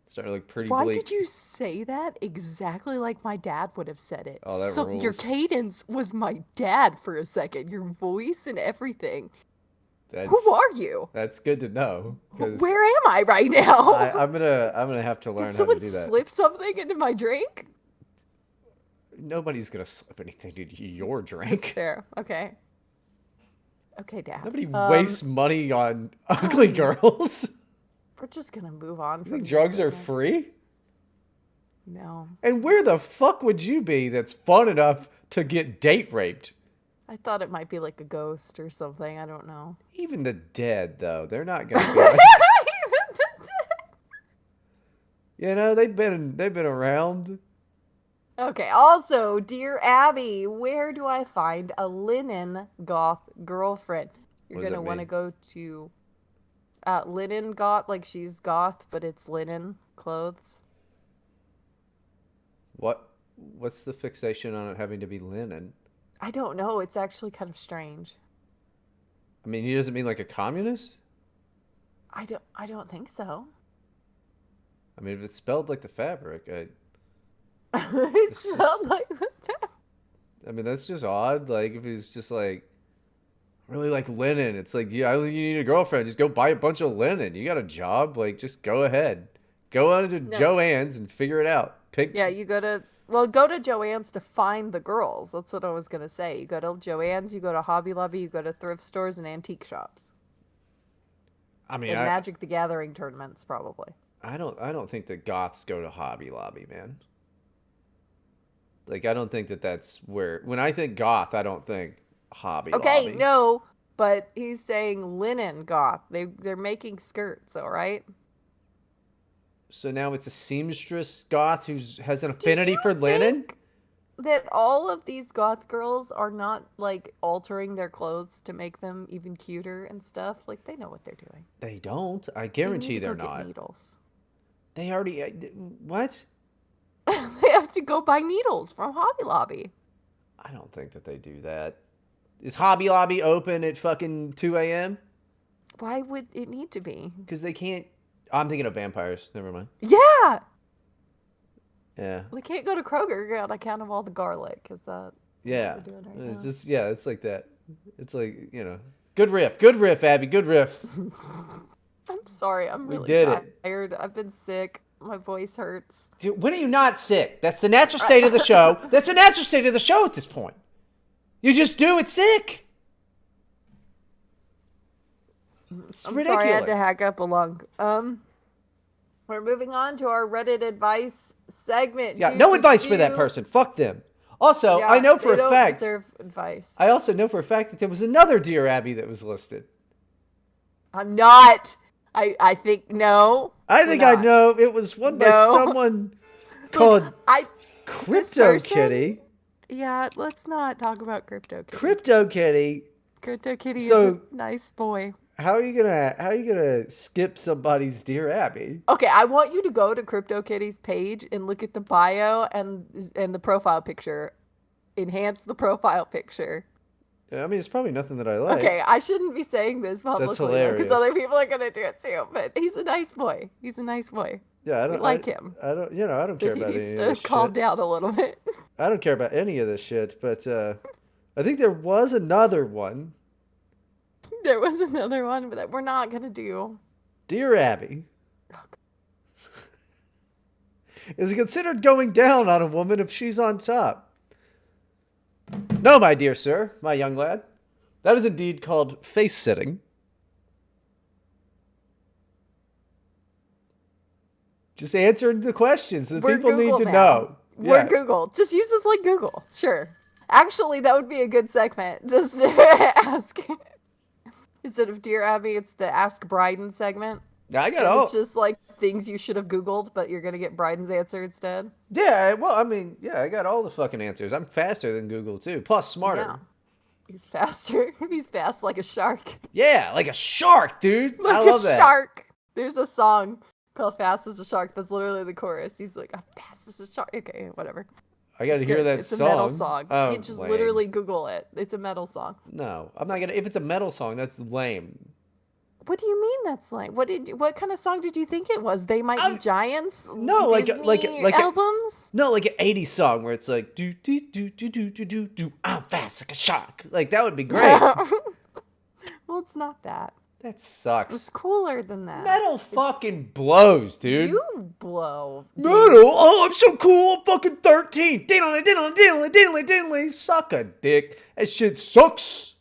Speaker 2: Starting to look pretty
Speaker 1: Why did
Speaker 2: bleak.
Speaker 1: you say that exactly like my dad would have said it?
Speaker 2: Oh, that
Speaker 1: So your
Speaker 2: rules.
Speaker 1: cadence was my dad for a second. Your voice and everything. Who
Speaker 2: That's
Speaker 1: are you?
Speaker 2: that's good to know because
Speaker 1: Where am I right now?
Speaker 2: I'm gonna have to
Speaker 1: Did
Speaker 2: learn how to
Speaker 1: someone
Speaker 2: do that.
Speaker 1: slip something into my drink?
Speaker 2: Nobody's gonna slip anything into your
Speaker 1: That's
Speaker 2: drink.
Speaker 1: fair. Okay. Okay, Dad.
Speaker 2: Nobody wastes money on ugly girls.
Speaker 1: We're just gonna move on
Speaker 2: You
Speaker 1: from
Speaker 2: think
Speaker 1: this
Speaker 2: drugs are
Speaker 1: segment.
Speaker 2: free?
Speaker 1: No.
Speaker 2: And where the fuck would you be that's fun enough to get date raped?
Speaker 1: I thought it might be like a ghost or something. I don't know.
Speaker 2: Even the dead, though, they're not gonna be like, they've been around.
Speaker 1: Okay, also, dear Abby, where do I find a linen goth girlfriend? You're
Speaker 2: What does
Speaker 1: gonna
Speaker 2: that
Speaker 1: want to
Speaker 2: mean?
Speaker 1: go to linen goth, like she's goth, but it's linen clothes.
Speaker 2: What's the fixation on it having to be linen?
Speaker 1: I don't know. It's actually kind of strange.
Speaker 2: I mean, he doesn't mean like a communist.
Speaker 1: I don't think so.
Speaker 2: I mean, if it's spelled like the fabric,
Speaker 1: It
Speaker 2: it's
Speaker 1: smelled
Speaker 2: just.
Speaker 1: like that.
Speaker 2: I mean, that's just odd. Like, if he's just like really like linen, it's like, yeah, I don't think you need a girlfriend. Just go buy a bunch of linen. You got a job. Like, just go ahead, go on to
Speaker 1: No.
Speaker 2: Joann's and figure it out. Pick.
Speaker 1: Yeah, go to Joann's to find the girls. That's what I was gonna say. You go to Joann's, you go to Hobby Lobby, you go to thrift stores and antique shops.
Speaker 2: I mean,
Speaker 1: And
Speaker 2: I
Speaker 1: Magic the Gathering tournaments, probably.
Speaker 2: I don't think that goths go to Hobby Lobby, man. Like, I don't think that that's where. When I think goth, I don't think Hobby
Speaker 1: Okay,
Speaker 2: Lobby.
Speaker 1: no, but he's saying linen goth. They're making skirts, all right?
Speaker 2: So now it's a seamstress goth who has an
Speaker 1: Do
Speaker 2: affinity
Speaker 1: you
Speaker 2: for linen.
Speaker 1: think that all of these goth girls are not like altering their clothes to make them even cuter and stuff? Like they know what they're doing.
Speaker 2: They don't. I
Speaker 1: They need
Speaker 2: guarantee
Speaker 1: to
Speaker 2: they're
Speaker 1: go get
Speaker 2: not.
Speaker 1: needles.
Speaker 2: They already. What?
Speaker 1: They have to go buy needles from Hobby Lobby.
Speaker 2: I don't think that they do that. Is Hobby Lobby open at fucking 2 a.m.?
Speaker 1: Why would it need to be?
Speaker 2: Because they can't. I'm thinking of vampires. Never mind.
Speaker 1: Yeah,
Speaker 2: Yeah.
Speaker 1: they can't go to Kroger on account of all the garlic. Is that
Speaker 2: Yeah.
Speaker 1: what we're doing right
Speaker 2: It's
Speaker 1: now?
Speaker 2: just, yeah, it's like that. It's like, good riff. Good riff, Abby. Good riff.
Speaker 1: I'm sorry. I'm
Speaker 2: We
Speaker 1: really
Speaker 2: did it.
Speaker 1: tired. I've been sick. My voice hurts.
Speaker 2: Dude, when are you not sick? That's the natural state of the show. That's the natural state of the show at this point. You just do it sick. It's
Speaker 1: I'm
Speaker 2: ridiculous.
Speaker 1: sorry I had to hack up along. We're moving on to our Reddit advice segment.
Speaker 2: Yeah,
Speaker 1: Due
Speaker 2: no
Speaker 1: to
Speaker 2: advice for that
Speaker 1: few-
Speaker 2: person. Fuck them. Also,
Speaker 1: Yeah,
Speaker 2: I know for
Speaker 1: they
Speaker 2: a
Speaker 1: don't
Speaker 2: fact.
Speaker 1: deserve advice.
Speaker 2: I also know for a fact that there was another Dear Abby that was listed.
Speaker 1: I'm not. I think no.
Speaker 2: I
Speaker 1: we're
Speaker 2: think I
Speaker 1: not.
Speaker 2: know it was one by
Speaker 1: No.
Speaker 2: someone called
Speaker 1: this
Speaker 2: Crypto
Speaker 1: person-
Speaker 2: Kitty.
Speaker 1: Yeah, let's not talk about Crypto Kitty.
Speaker 2: Crypto Kitty.
Speaker 1: Crypto Kitty
Speaker 2: So-
Speaker 1: is a nice boy.
Speaker 2: How are you gonna skip somebody's Dear Abby?
Speaker 1: Okay, I want you to go to CryptoKitty's page and look at the bio and the profile picture. Enhance the profile picture.
Speaker 2: I mean, it's probably nothing that I like.
Speaker 1: Okay, I shouldn't be saying this publicly because
Speaker 2: hilarious.
Speaker 1: other people are gonna do it too. But he's a nice boy. He's a nice boy.
Speaker 2: Yeah, I
Speaker 1: We
Speaker 2: don't
Speaker 1: like him.
Speaker 2: I don't. I don't care
Speaker 1: But he
Speaker 2: about
Speaker 1: needs
Speaker 2: any of
Speaker 1: to
Speaker 2: this
Speaker 1: calm
Speaker 2: shit.
Speaker 1: down a little bit.
Speaker 2: I don't care about any of this shit. But I think there was another one.
Speaker 1: There was another one that we're not gonna do.
Speaker 2: Dear Abby. Is it considered going down on a woman if she's on top? No, my dear sir, my young lad. That is indeed called face-sitting. Just answering the questions that
Speaker 1: We're
Speaker 2: people
Speaker 1: Google
Speaker 2: need to
Speaker 1: now.
Speaker 2: know.
Speaker 1: We're
Speaker 2: Yeah.
Speaker 1: Google. Just use this like Google. Sure. Actually, that would be a good segment. Just ask. Instead of Dear Abby, it's the Ask Bryden segment.
Speaker 2: I got
Speaker 1: And
Speaker 2: all.
Speaker 1: it's just like things you should have Googled, but you're gonna get Bryden's answer instead.
Speaker 2: Yeah, well, I mean, yeah, I got all the fucking answers. I'm faster than Google too, plus smarter.
Speaker 1: Yeah. He's faster. He's fast like a shark.
Speaker 2: Yeah, like a shark, dude. I
Speaker 1: Like
Speaker 2: love
Speaker 1: a
Speaker 2: that.
Speaker 1: shark. There's a song called Fast as a Shark that's literally the chorus. He's like, I'm fast as a shark. Okay, whatever.
Speaker 2: I gotta
Speaker 1: It's
Speaker 2: hear
Speaker 1: good.
Speaker 2: that
Speaker 1: It's a metal
Speaker 2: song.
Speaker 1: song. You
Speaker 2: Oh,
Speaker 1: just
Speaker 2: lame.
Speaker 1: literally Google it. It's a metal song.
Speaker 2: No, I'm not gonna. If it's a metal song, that's lame.
Speaker 1: What do you mean that's lame? What kind of song did you think it was? They Might Be
Speaker 2: I'm
Speaker 1: Giants?
Speaker 2: no
Speaker 1: Disney albums?
Speaker 2: no, like an '80s song where it's like do do do do do do do do. I'm fast like a shark. Like that would be great.
Speaker 1: Well, it's not that.
Speaker 2: That sucks.
Speaker 1: It's cooler than that.
Speaker 2: Metal fucking blows, dude.
Speaker 1: You blow. Dude.
Speaker 2: Metal? Oh, I'm so cool. I'm fucking 13. Diddly, diddly, diddly, diddly, diddly. Suck a dick. That shit sucks.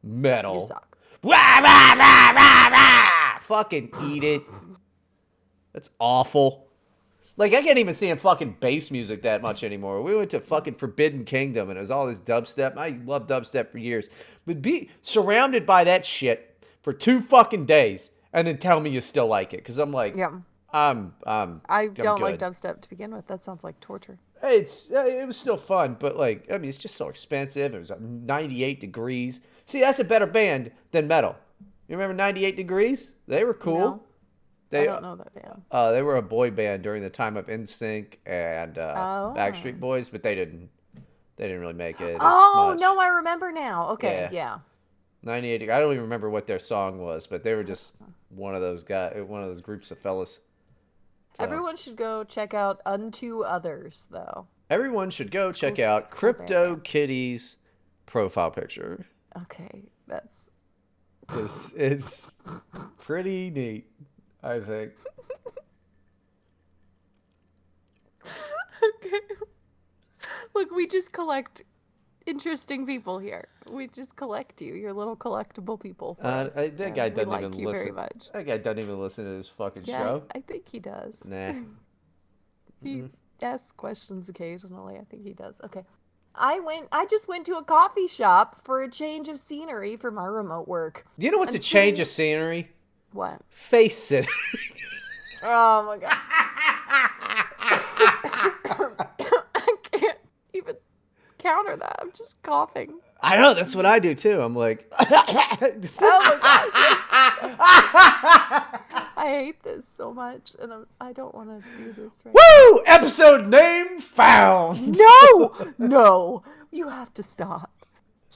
Speaker 2: Metal.
Speaker 1: You suck.
Speaker 2: Rah, rah, rah, rah, rah. Fucking eat it. That's awful. Like, I can't even stand fucking bass music that much anymore. We went to fucking Forbidden Kingdom, and it was all this dubstep. I loved dubstep for years. But be surrounded by that shit for 2 fucking days, and then tell me you still like it. Because I'm like,
Speaker 1: Yeah. I don't like dubstep to begin with. That sounds like torture.
Speaker 2: It was still fun, but like, I mean, it's just so expensive. It was 98 Degrees. See, that's a better band than metal. You remember 98 Degrees? They were cool.
Speaker 1: No, I don't know that band.
Speaker 2: They were a boy band during the time of NSYNC and Backstreet Boys, but they didn't really make it.
Speaker 1: Oh no, I remember now. Okay, yeah.
Speaker 2: 98. I don't even remember what their song was, but they were just one of those groups of fellas. So.
Speaker 1: Everyone should go check out Unto Others, though.
Speaker 2: Everyone should go check out Crypto Kitty's profile picture.
Speaker 1: Okay, that's.
Speaker 2: It's pretty neat, I think.
Speaker 1: Okay. Look, we just collect interesting people here. We just collect you. You're little collectible people for us.
Speaker 2: That guy doesn't
Speaker 1: like
Speaker 2: even
Speaker 1: you
Speaker 2: listen.
Speaker 1: Very much.
Speaker 2: That guy doesn't even listen to this fucking show.
Speaker 1: I think he does.
Speaker 2: Nah.
Speaker 1: He asks questions occasionally. I think he does. Okay. I just went to a coffee shop for a change of scenery for my remote work.
Speaker 2: You know what's a change of scenery?
Speaker 1: What?
Speaker 2: Face sitting.
Speaker 1: Oh my god. I can't even counter that. I'm just coughing.
Speaker 2: I know, that's what I do too. I'm like,
Speaker 1: oh my gosh. I hate this so much, and I don't want to do this right
Speaker 2: now. Woo! Episode name found.
Speaker 1: No, you have to stop.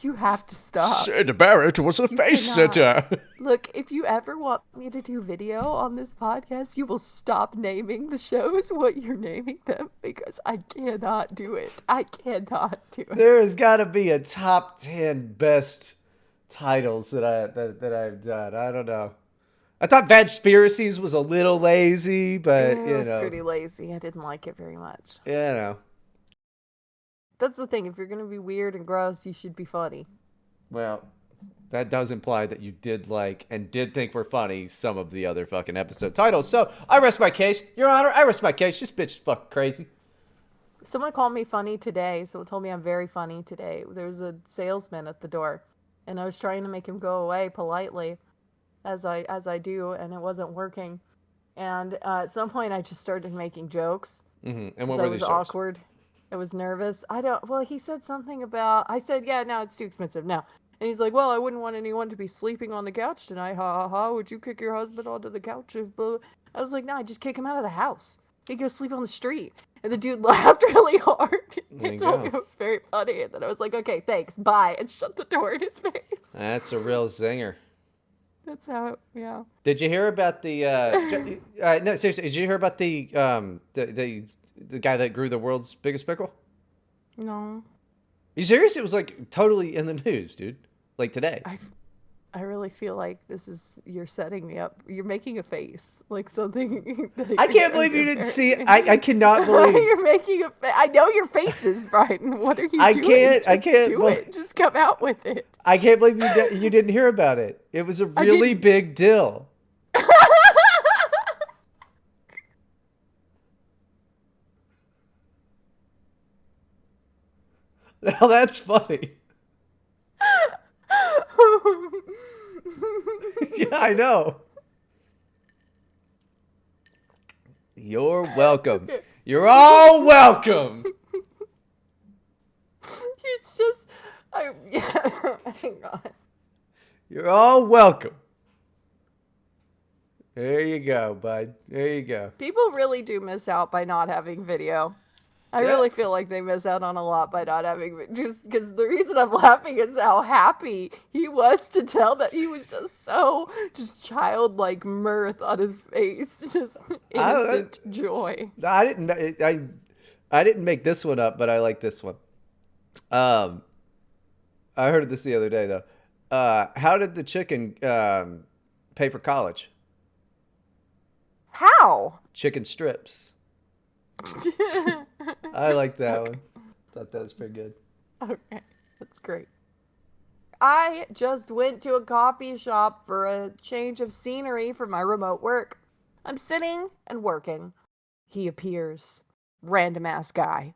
Speaker 1: You have to stop.
Speaker 2: Sid Barrett was a face sitter.
Speaker 1: Look, if you ever want me to do video on this podcast, you will stop naming the shows what you're naming them, because I cannot do it. I cannot do it.
Speaker 2: There has got to be a top 10 best titles that I've done. I don't know. I thought Vadspiracies was a little lazy, but
Speaker 1: it was pretty lazy. I didn't like it very much.
Speaker 2: Yeah, I know.
Speaker 1: That's the thing. If you're going to be weird and gross, you should be funny.
Speaker 2: Well, that does imply that you did like and did think we're funny some of the other fucking episode titles. So I rest my case. Your Honor, I rest my case. This bitch is fucking crazy.
Speaker 1: Someone called me funny today. Someone told me I'm very funny today. There was a salesman at the door, and I was trying to make him go away politely, as I do, and it wasn't working. And at some point, I just started making jokes.
Speaker 2: Mm-hmm. And what were these jokes?
Speaker 1: Awkward. I was nervous. He said something about, I said, yeah, no, it's too expensive. No. And he's like, well, I wouldn't want anyone to be sleeping on the couch tonight. Ha ha ha. Would you kick your husband onto the couch? If blah? I was like, no, I just kick him out of the house. He goes sleep on the street. And the dude laughed really hard. He told me it was very funny. And then I was like, okay, thanks. Bye. And shut the door in his face.
Speaker 2: That's a real zinger.
Speaker 1: That's how, yeah.
Speaker 2: Did you hear about the, no, seriously, did you hear about the guy that grew the world's biggest pickle?
Speaker 1: No.
Speaker 2: You serious? It was like totally in the news, dude. Like today.
Speaker 1: I really feel like you're setting me up. You're making a face. Like something.
Speaker 2: I can't believe you didn't see it. I cannot believe.
Speaker 1: You're making a face. I know your faces, Bryden. What are you doing?
Speaker 2: I can't
Speaker 1: do it. Just come out with it.
Speaker 2: I can't believe you didn't hear about it. It was a really big deal. Now that's funny. Yeah, I know. You're welcome. Okay. You're all welcome.
Speaker 1: It's just, hang on.
Speaker 2: You're all welcome. There you go, bud. There you go.
Speaker 1: People really do miss out by not having video. I
Speaker 2: Yeah.
Speaker 1: really feel like they miss out on a lot by not having just because the reason I'm laughing is how happy he was to tell that he was just so just childlike mirth on his face, just
Speaker 2: I
Speaker 1: innocent joy.
Speaker 2: I didn't I didn't make this one up, but I like this one. Um, I heard this the other day though. How did the chicken pay for college?
Speaker 1: How?
Speaker 2: Chicken strips. I like that
Speaker 1: Okay.
Speaker 2: one. Thought that was pretty good.
Speaker 1: Okay, that's great. I just went to a coffee shop for a change of scenery for my remote work. I'm sitting and working. He appears, random ass guy,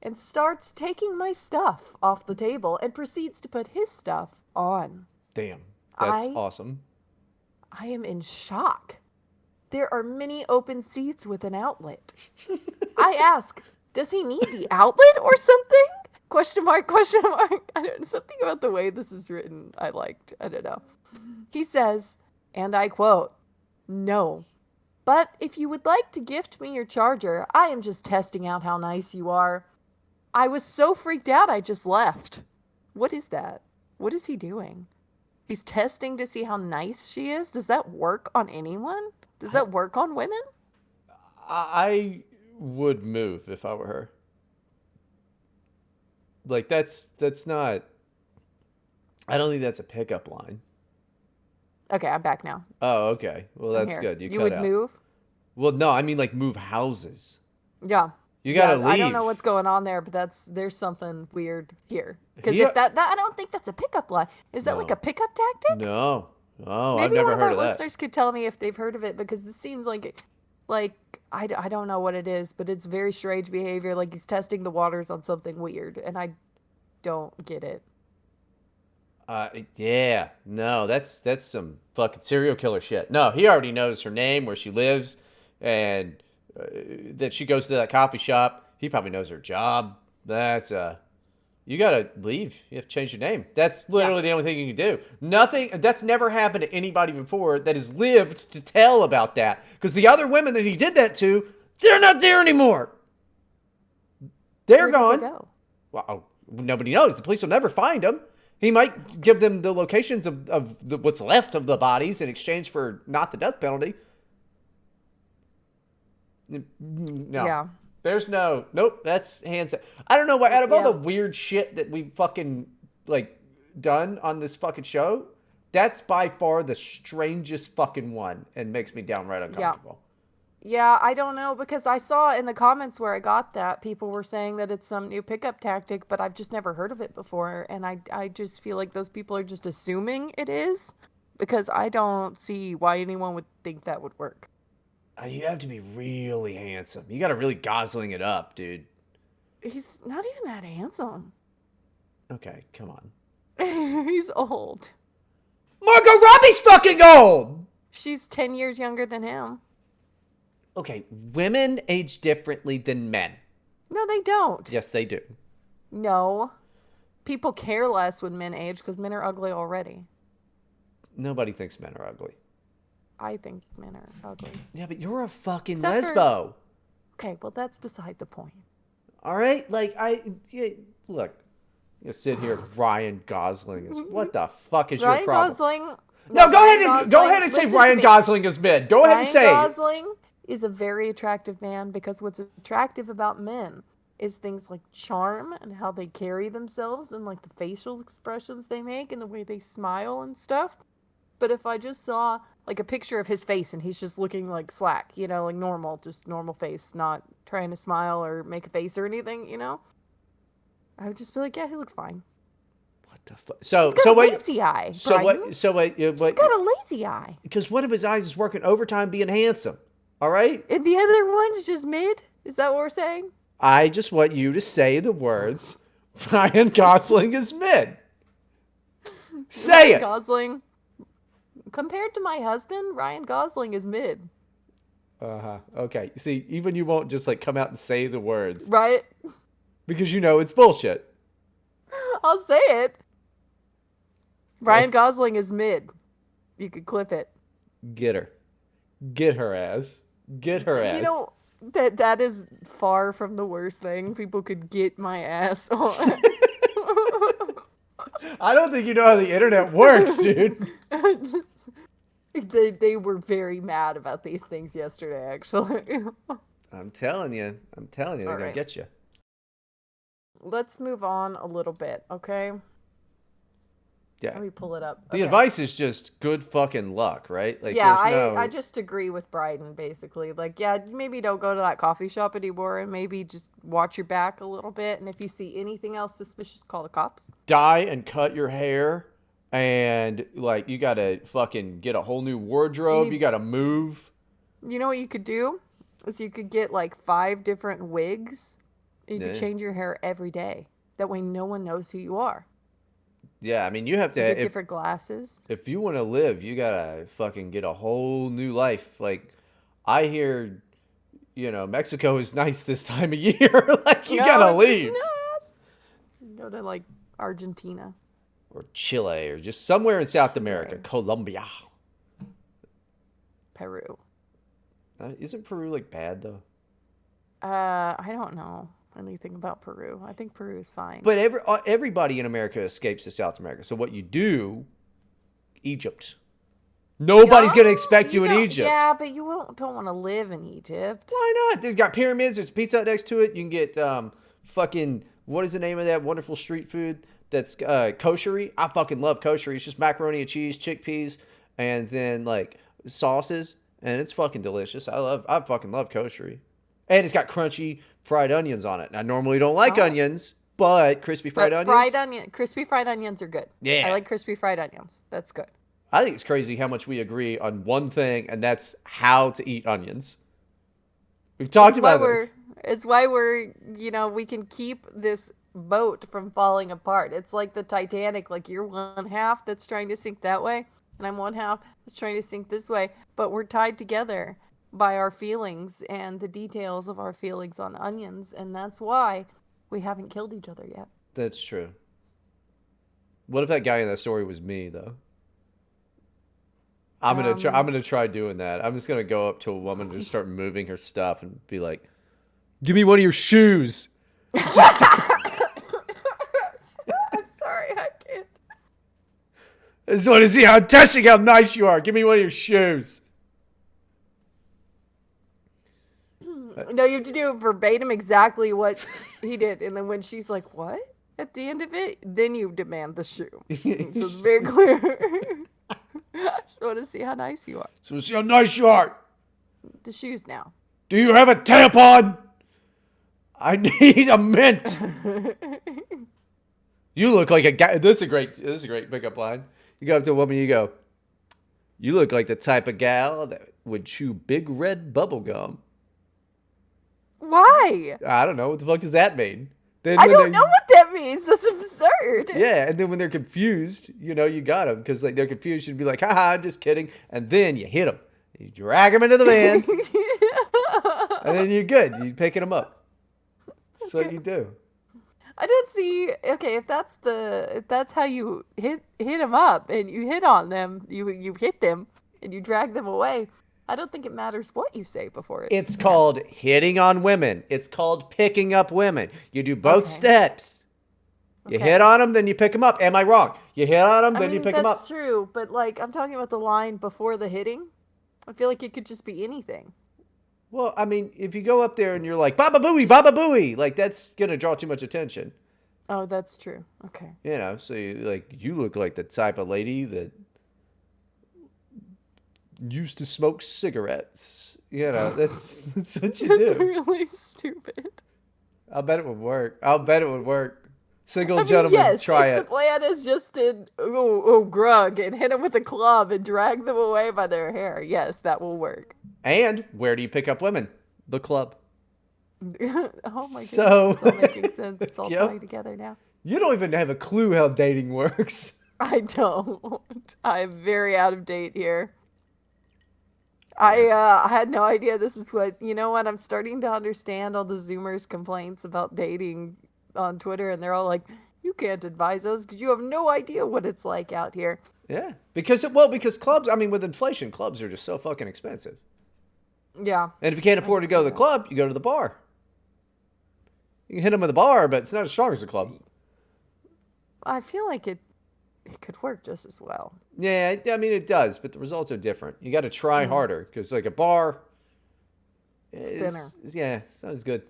Speaker 1: and starts taking my stuff off the table and proceeds to put his stuff on.
Speaker 2: Damn, that's
Speaker 1: I
Speaker 2: awesome.
Speaker 1: I am in shock. There are many open seats with an outlet. I ask, does he need the outlet or something? Question mark, question mark. I don't know, something about the way this is written I liked. I don't know. He says, and I quote, "No. But if you would like to gift me your charger, I am just testing out how nice you are." I was so freaked out I just left. What is that? What is he doing? He's testing to see how nice she is? Does that work on anyone? Does
Speaker 2: I
Speaker 1: that work on women?
Speaker 2: I would move if I were her. Like that's not. I don't think that's a pickup line.
Speaker 1: Okay, I'm back now.
Speaker 2: Oh, okay. Well,
Speaker 1: I'm
Speaker 2: that's
Speaker 1: here.
Speaker 2: good. You
Speaker 1: You
Speaker 2: cut
Speaker 1: would
Speaker 2: out.
Speaker 1: move?
Speaker 2: Well, no, I mean like move houses.
Speaker 1: Yeah.
Speaker 2: You
Speaker 1: Yeah,
Speaker 2: gotta
Speaker 1: I don't know
Speaker 2: leave.
Speaker 1: what's going on there, but there's something weird here. Because
Speaker 2: Yeah.
Speaker 1: if that I don't think that's a pickup line. Is that like a
Speaker 2: No.
Speaker 1: pickup tactic?
Speaker 2: No. Oh, I've
Speaker 1: Maybe one
Speaker 2: never
Speaker 1: of
Speaker 2: heard
Speaker 1: our
Speaker 2: of that.
Speaker 1: listeners could tell me if they've heard of it because this seems like I don't know what it is, but it's very strange behavior. Like he's testing the waters on something weird, and I don't get it.
Speaker 2: Yeah. No, that's some fucking serial killer shit. No, he already knows her name, where she lives, and that she goes to that coffee shop. He probably knows her job. That's You gotta leave. You have to change your name. That's
Speaker 1: Yeah.
Speaker 2: literally the only thing you can do. Nothing. That's never happened to anybody before that has lived to tell about that. Because the other women that he did that to, they're not there anymore. They're
Speaker 1: Where did they
Speaker 2: gone.
Speaker 1: go?
Speaker 2: Well, nobody knows. The police will never find them. He might give them the locations of what's left of the bodies in exchange for not the death penalty. No.
Speaker 1: Yeah.
Speaker 2: There's nope, that's hands. I don't know why, out of all
Speaker 1: Yeah.
Speaker 2: the weird shit that we've fucking, like, done on this fucking show, that's by far the strangest fucking one and makes me downright uncomfortable.
Speaker 1: Yeah, I don't know because I saw in the comments where I got that people were saying that it's some new pickup tactic, but I've just never heard of it before, and I just feel like those people are just assuming it is because I don't see why anyone would think that would work.
Speaker 2: You have to be really handsome. You got to really Gosling it up, dude.
Speaker 1: He's not even that handsome.
Speaker 2: Okay, come on.
Speaker 1: He's old.
Speaker 2: Margot Robbie's fucking old!
Speaker 1: She's 10 years younger than him.
Speaker 2: Okay, women age differently than men.
Speaker 1: No, they don't.
Speaker 2: Yes, they do.
Speaker 1: No. People care less when men age because men are ugly already.
Speaker 2: Nobody thinks men are ugly.
Speaker 1: I think men are ugly.
Speaker 2: Yeah, but you're a fucking
Speaker 1: Except for-
Speaker 2: lesbo.
Speaker 1: Okay, well, that's beside the point.
Speaker 2: All right? Like, look, you sit here, Ryan Gosling is, what the fuck is your
Speaker 1: Ryan
Speaker 2: problem?
Speaker 1: Gosling.
Speaker 2: No, go
Speaker 1: Ryan
Speaker 2: ahead and
Speaker 1: Gosling,
Speaker 2: say
Speaker 1: listen to
Speaker 2: Ryan
Speaker 1: me.
Speaker 2: Gosling is mid. Go ahead and say
Speaker 1: Ryan
Speaker 2: it.
Speaker 1: Gosling is a very attractive man because what's attractive about men is things like charm and how they carry themselves and like the facial expressions they make and the way they smile and stuff. But if I just saw like a picture of his face and he's just looking like slack, you know, like normal, just normal face, not trying to smile or make a face or anything, you know, I would just be like, yeah, he looks fine.
Speaker 2: What the fuck? So
Speaker 1: He's got
Speaker 2: so
Speaker 1: a
Speaker 2: wait.
Speaker 1: lazy eye.
Speaker 2: So
Speaker 1: Bryden.
Speaker 2: what? So wait.
Speaker 1: He's
Speaker 2: Wait.
Speaker 1: got a lazy eye.
Speaker 2: Because one of his eyes is working overtime, being handsome. All right.
Speaker 1: And the other one's just mid? Is that what we're saying?
Speaker 2: I just want you to say the words. Ryan Gosling is mid. Say
Speaker 1: Ryan
Speaker 2: it.
Speaker 1: Gosling. Compared to my husband, Ryan Gosling is mid.
Speaker 2: Okay. See, even you won't just like come out and say the words
Speaker 1: Right?
Speaker 2: because you know it's bullshit.
Speaker 1: I'll say it. Ryan Gosling is mid. You could clip it.
Speaker 2: Get her. Get her ass. Get her
Speaker 1: You
Speaker 2: ass.
Speaker 1: know, that is far from the worst thing people could get my ass on.
Speaker 2: I don't think you know how the internet works, dude.
Speaker 1: They were very mad about these things yesterday, actually.
Speaker 2: I'm telling you. I'm telling you, they're
Speaker 1: All
Speaker 2: gonna
Speaker 1: right.
Speaker 2: get you.
Speaker 1: Let's move on a little bit, okay?
Speaker 2: Yeah.
Speaker 1: Let me pull it up.
Speaker 2: The
Speaker 1: Okay.
Speaker 2: advice is just good fucking luck, right? Like,
Speaker 1: Yeah,
Speaker 2: there's
Speaker 1: I
Speaker 2: no.
Speaker 1: just agree with Bryden basically. Like, yeah, maybe don't go to that coffee shop anymore and maybe just watch your back a little bit. And if you see anything else suspicious, call the cops.
Speaker 2: Dye and cut your hair, and like you gotta fucking get a whole new
Speaker 1: You
Speaker 2: wardrobe. You
Speaker 1: need,
Speaker 2: gotta move.
Speaker 1: you know what you could do? Is you could get like 5 different wigs. And you could
Speaker 2: Yeah,
Speaker 1: change your hair every day. That way no one knows who you are.
Speaker 2: yeah. I mean, you have to
Speaker 1: You get
Speaker 2: if
Speaker 1: different glasses.
Speaker 2: if you want to live, you gotta fucking get a whole new life. Like, I hear, Mexico is nice this time of year. Like, you
Speaker 1: No,
Speaker 2: gotta
Speaker 1: it is
Speaker 2: leave.
Speaker 1: not. Go to like Argentina,
Speaker 2: Or Chile, or just somewhere in South America,
Speaker 1: Chile,
Speaker 2: Colombia.
Speaker 1: Peru.
Speaker 2: Isn't Peru like bad though?
Speaker 1: I don't know anything about Peru. I think Peru is fine.
Speaker 2: But everybody in America escapes to South America. So what you do, Egypt. Nobody's gonna
Speaker 1: Oh,
Speaker 2: expect
Speaker 1: you
Speaker 2: you in
Speaker 1: don't.
Speaker 2: Egypt.
Speaker 1: Yeah, but you don't want to live in Egypt.
Speaker 2: Why not? There's got pyramids. There's pizza Hut next to it. You can get fucking what is the name of that wonderful street food that's koshery? I fucking love koshery. It's just macaroni and cheese, chickpeas, and then like sauces, and it's fucking delicious. I fucking love koshery, and it's got crunchy fried onions on it. And I normally don't like
Speaker 1: Oh,
Speaker 2: onions, but crispy fried
Speaker 1: but
Speaker 2: onions,
Speaker 1: crispy fried onions are good. I
Speaker 2: yeah.
Speaker 1: like crispy fried onions. That's good.
Speaker 2: I think it's crazy how much we agree on one thing, and that's how to eat onions. We've talked
Speaker 1: It's why
Speaker 2: about
Speaker 1: we're.
Speaker 2: this.
Speaker 1: It's why we're. We can keep this boat from falling apart. It's like the Titanic. Like you're one half that's trying to sink that way, and I'm one half that's trying to sink this way. But we're tied together by our feelings and the details of our feelings on onions, and that's why we haven't killed each other yet.
Speaker 2: That's true. What if that guy in that story was me, though? I'm gonna try. I'm
Speaker 1: Um,
Speaker 2: gonna try doing that. I'm just gonna go up to a woman and just start moving her stuff and be like, "Give me one of your shoes." Just
Speaker 1: I'm sorry, I can't.
Speaker 2: I just want to see how testing how nice you are. Give me one of your shoes.
Speaker 1: No, you have to do verbatim exactly what he did, and then when she's like, "What?" at the end of it, then you demand the shoe. So it's very clear. Just want to see how nice you are.
Speaker 2: So see how nice you are.
Speaker 1: The shoes now.
Speaker 2: Do you have a tampon? I need a mint. You look like a guy. This is a great pickup line. You go up to a woman, you go, "You look like the type of gal that would chew big red bubble gum."
Speaker 1: Why?
Speaker 2: I don't know what the fuck does that mean. Then
Speaker 1: I
Speaker 2: when
Speaker 1: don't
Speaker 2: they,
Speaker 1: know what that means. That's absurd.
Speaker 2: yeah, and then when they're confused, you got them because like they're confused. You'd be like, "Haha, I'm just kidding," and then you hit them, you drag them into the van, and then you're good. You picking them up. That's what you do.
Speaker 1: I don't see. Okay, if that's how you hit them up and you hit on them, you hit them and you drag them away. I don't think it matters what you say before it
Speaker 2: It's called
Speaker 1: happens.
Speaker 2: hitting on women. It's called picking up women. You do both
Speaker 1: Okay.
Speaker 2: steps. You hit
Speaker 1: Okay.
Speaker 2: on them, then you pick them up. Am I wrong? You hit on them,
Speaker 1: I
Speaker 2: then you
Speaker 1: mean,
Speaker 2: pick them
Speaker 1: that's
Speaker 2: up.
Speaker 1: true, but like I'm talking about the line before the hitting. I feel like it could just be anything.
Speaker 2: Well, I mean, if you go up there and you're like, "Baba Booey,
Speaker 1: Just
Speaker 2: Baba Booey," like that's going to draw too much attention.
Speaker 1: Oh, that's true. Okay.
Speaker 2: So you look like the type of lady that used to smoke cigarettes. That's what you
Speaker 1: That's
Speaker 2: do.
Speaker 1: really stupid.
Speaker 2: I'll bet it would work. I'll bet it would work. Single
Speaker 1: I mean,
Speaker 2: gentlemen,
Speaker 1: yes,
Speaker 2: try
Speaker 1: if the
Speaker 2: it.
Speaker 1: plan is just to grug and hit them with a club and drag them away by their hair, yes, that will work.
Speaker 2: And where do you pick up women? The club.
Speaker 1: Oh my goodness,
Speaker 2: So,
Speaker 1: it's all making sense. It's all
Speaker 2: yep.
Speaker 1: tying together now.
Speaker 2: You don't even have a clue how dating works.
Speaker 1: I don't. I'm very out of date here.
Speaker 2: Yeah.
Speaker 1: I had no idea this is what, you know what, I'm starting to understand all the Zoomers' complaints about dating on Twitter, and they're all like, You can't advise us because you have no idea what it's like out here.
Speaker 2: Yeah, because clubs. I mean, with inflation, clubs are just so fucking expensive.
Speaker 1: Yeah,
Speaker 2: And if you can't
Speaker 1: I
Speaker 2: afford to
Speaker 1: can
Speaker 2: go
Speaker 1: see
Speaker 2: to the
Speaker 1: that.
Speaker 2: club, you go to the bar. You can hit them with a bar, but it's not as strong as a club.
Speaker 1: I feel like it could work just as well.
Speaker 2: Yeah, I mean it does, but the results are different. You got to try harder because like a bar
Speaker 1: It's thinner.
Speaker 2: yeah, it's not as good.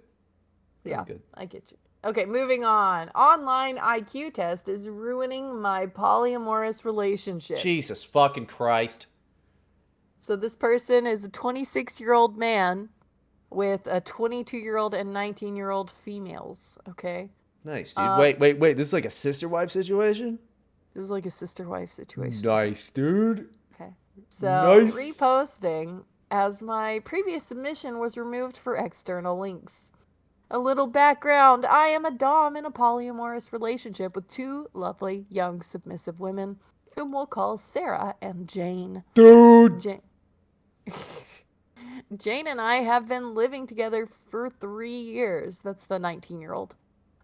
Speaker 2: Not as
Speaker 1: Yeah,
Speaker 2: good.
Speaker 1: I get you. Okay, moving on. Online IQ test is ruining my polyamorous relationship.
Speaker 2: Jesus fucking Christ.
Speaker 1: So this person is a 26-year-old man with a 22-year-old and 19-year-old females, okay?
Speaker 2: Nice, dude.
Speaker 1: Uh
Speaker 2: Wait. This is like a sister wife situation?
Speaker 1: this is like a sister-wife situation here.
Speaker 2: Nice, dude.
Speaker 1: Okay. So,
Speaker 2: Nice.
Speaker 1: reposting as my previous submission was removed for external links. A little background. I am a dom in a polyamorous relationship with two lovely young submissive women whom we'll call Sarah and Jane.
Speaker 2: Dude.
Speaker 1: Jane Jane and I have been living together for 3 years. That's the 19-year-old.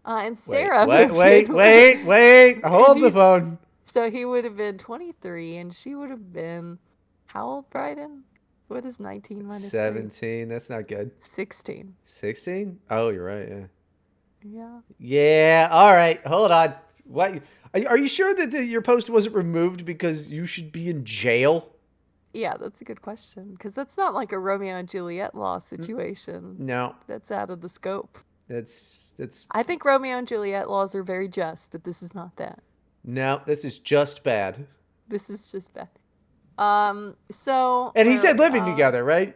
Speaker 1: And Sarah moved in
Speaker 2: Wait.
Speaker 1: and
Speaker 2: Hold the phone.
Speaker 1: so he would have been 23 and she would have been how old, Bryden? What is 19 minus 3?
Speaker 2: 17. That's not good.
Speaker 1: 16.
Speaker 2: 16? Oh, you're right. Yeah.
Speaker 1: Yeah.
Speaker 2: Yeah. All right. Hold on. What? Are you sure that your post wasn't removed because you should be in jail?
Speaker 1: Yeah, that's a good question. Because that's not like a Romeo and Juliet law situation.
Speaker 2: No.
Speaker 1: That's out of the scope.
Speaker 2: That's
Speaker 1: I think Romeo and Juliet laws are very just, but this is not that.
Speaker 2: no. This is just bad.
Speaker 1: This is just bad. So
Speaker 2: And he
Speaker 1: where are
Speaker 2: said
Speaker 1: we?
Speaker 2: living together, right?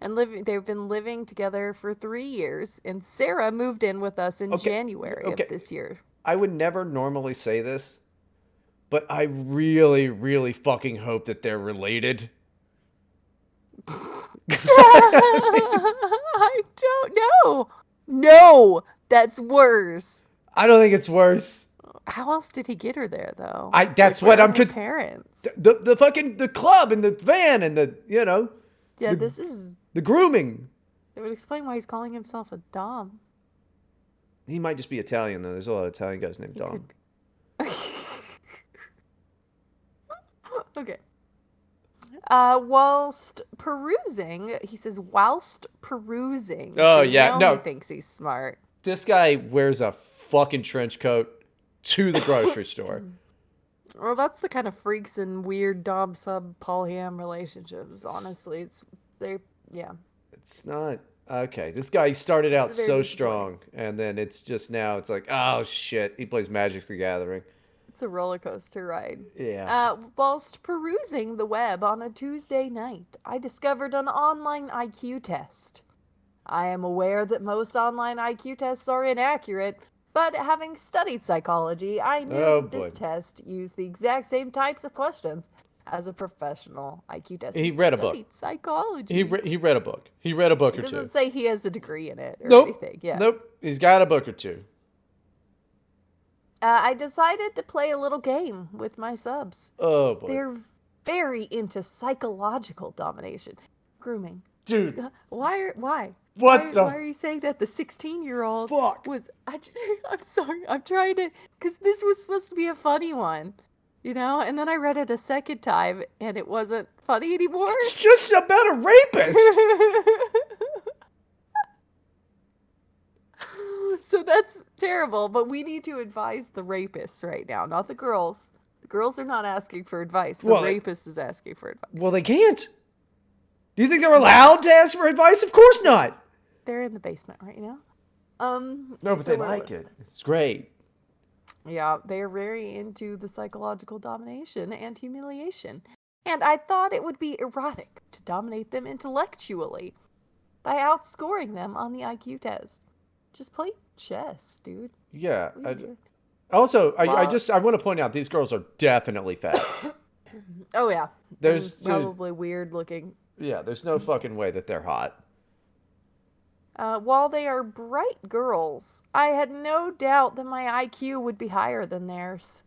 Speaker 1: And they've been living together for 3 years, and Sarah moved in with us in
Speaker 2: Okay.
Speaker 1: January
Speaker 2: Okay.
Speaker 1: of this year.
Speaker 2: I would never normally say this, but I really, really fucking hope that they're related.
Speaker 1: I don't know. No, that's worse.
Speaker 2: I don't think it's worse.
Speaker 1: How else did he get her there, though?
Speaker 2: That's
Speaker 1: Like, where
Speaker 2: what I'm
Speaker 1: are her parents?
Speaker 2: the fucking the club and the van and the
Speaker 1: Yeah,
Speaker 2: the,
Speaker 1: this is.
Speaker 2: the grooming.
Speaker 1: It would explain why he's calling himself a dom.
Speaker 2: He might just be Italian though. There's a lot of Italian guys named
Speaker 1: He
Speaker 2: Dom.
Speaker 1: could be. Okay. Whilst perusing, he says, whilst perusing.
Speaker 2: Oh,
Speaker 1: so
Speaker 2: yeah, no.
Speaker 1: He thinks he's smart.
Speaker 2: This guy wears a fucking trench coat to the grocery store.
Speaker 1: Well, that's the kind of freaks and weird dom sub polyam relationships. Honestly, yeah.
Speaker 2: It's not okay. This guy started out
Speaker 1: It's very
Speaker 2: so
Speaker 1: disappointing.
Speaker 2: strong, and then it's just now it's like, oh shit, he plays Magic the Gathering.
Speaker 1: It's a roller coaster ride.
Speaker 2: Yeah.
Speaker 1: Whilst perusing the web on a Tuesday night, I discovered an online IQ test. I am aware that most online IQ tests are inaccurate, but having studied psychology, I knew
Speaker 2: Oh,
Speaker 1: that this
Speaker 2: boy.
Speaker 1: test used the exact same types of questions as a professional IQ test.
Speaker 2: He read a book.
Speaker 1: Studied psychology.
Speaker 2: He read a book. He read a book
Speaker 1: It
Speaker 2: or two.
Speaker 1: doesn't say he has a degree in it or
Speaker 2: Nope.
Speaker 1: anything. Yeah.
Speaker 2: Nope. He's got a book or two.
Speaker 1: I decided to play a little game with my subs.
Speaker 2: Oh boy.
Speaker 1: They're very into psychological domination. Grooming.
Speaker 2: Dude.
Speaker 1: Why?
Speaker 2: What the
Speaker 1: Why are you saying that the 16-year-old
Speaker 2: fuck?
Speaker 1: was... I'm sorry. I'm trying to... Because this was supposed to be a funny one. You know? And then I read it a second time, and it wasn't funny anymore.
Speaker 2: It's just about a rapist.
Speaker 1: So that's terrible, but we need to advise the rapists right now, not the girls. The girls are not asking for advice. The rapist is asking for advice.
Speaker 2: Well, they can't. Do you think they're allowed to ask for advice? Of course not.
Speaker 1: They're in the basement right now.
Speaker 2: No, but
Speaker 1: so
Speaker 2: they
Speaker 1: where
Speaker 2: like
Speaker 1: was
Speaker 2: it. It's great.
Speaker 1: Yeah, they are very into the psychological domination and humiliation. And I thought it would be erotic to dominate them intellectually by outscoring them on the IQ test. Just play chess, dude.
Speaker 2: Yeah.
Speaker 1: What are you doing?
Speaker 2: Also, I
Speaker 1: Well-
Speaker 2: want to point out these girls are definitely fat.
Speaker 1: Oh yeah,
Speaker 2: There's
Speaker 1: probably weird looking.
Speaker 2: yeah, there's no fucking way that they're hot.
Speaker 1: While they are bright girls, I had no doubt that my IQ would be higher than theirs.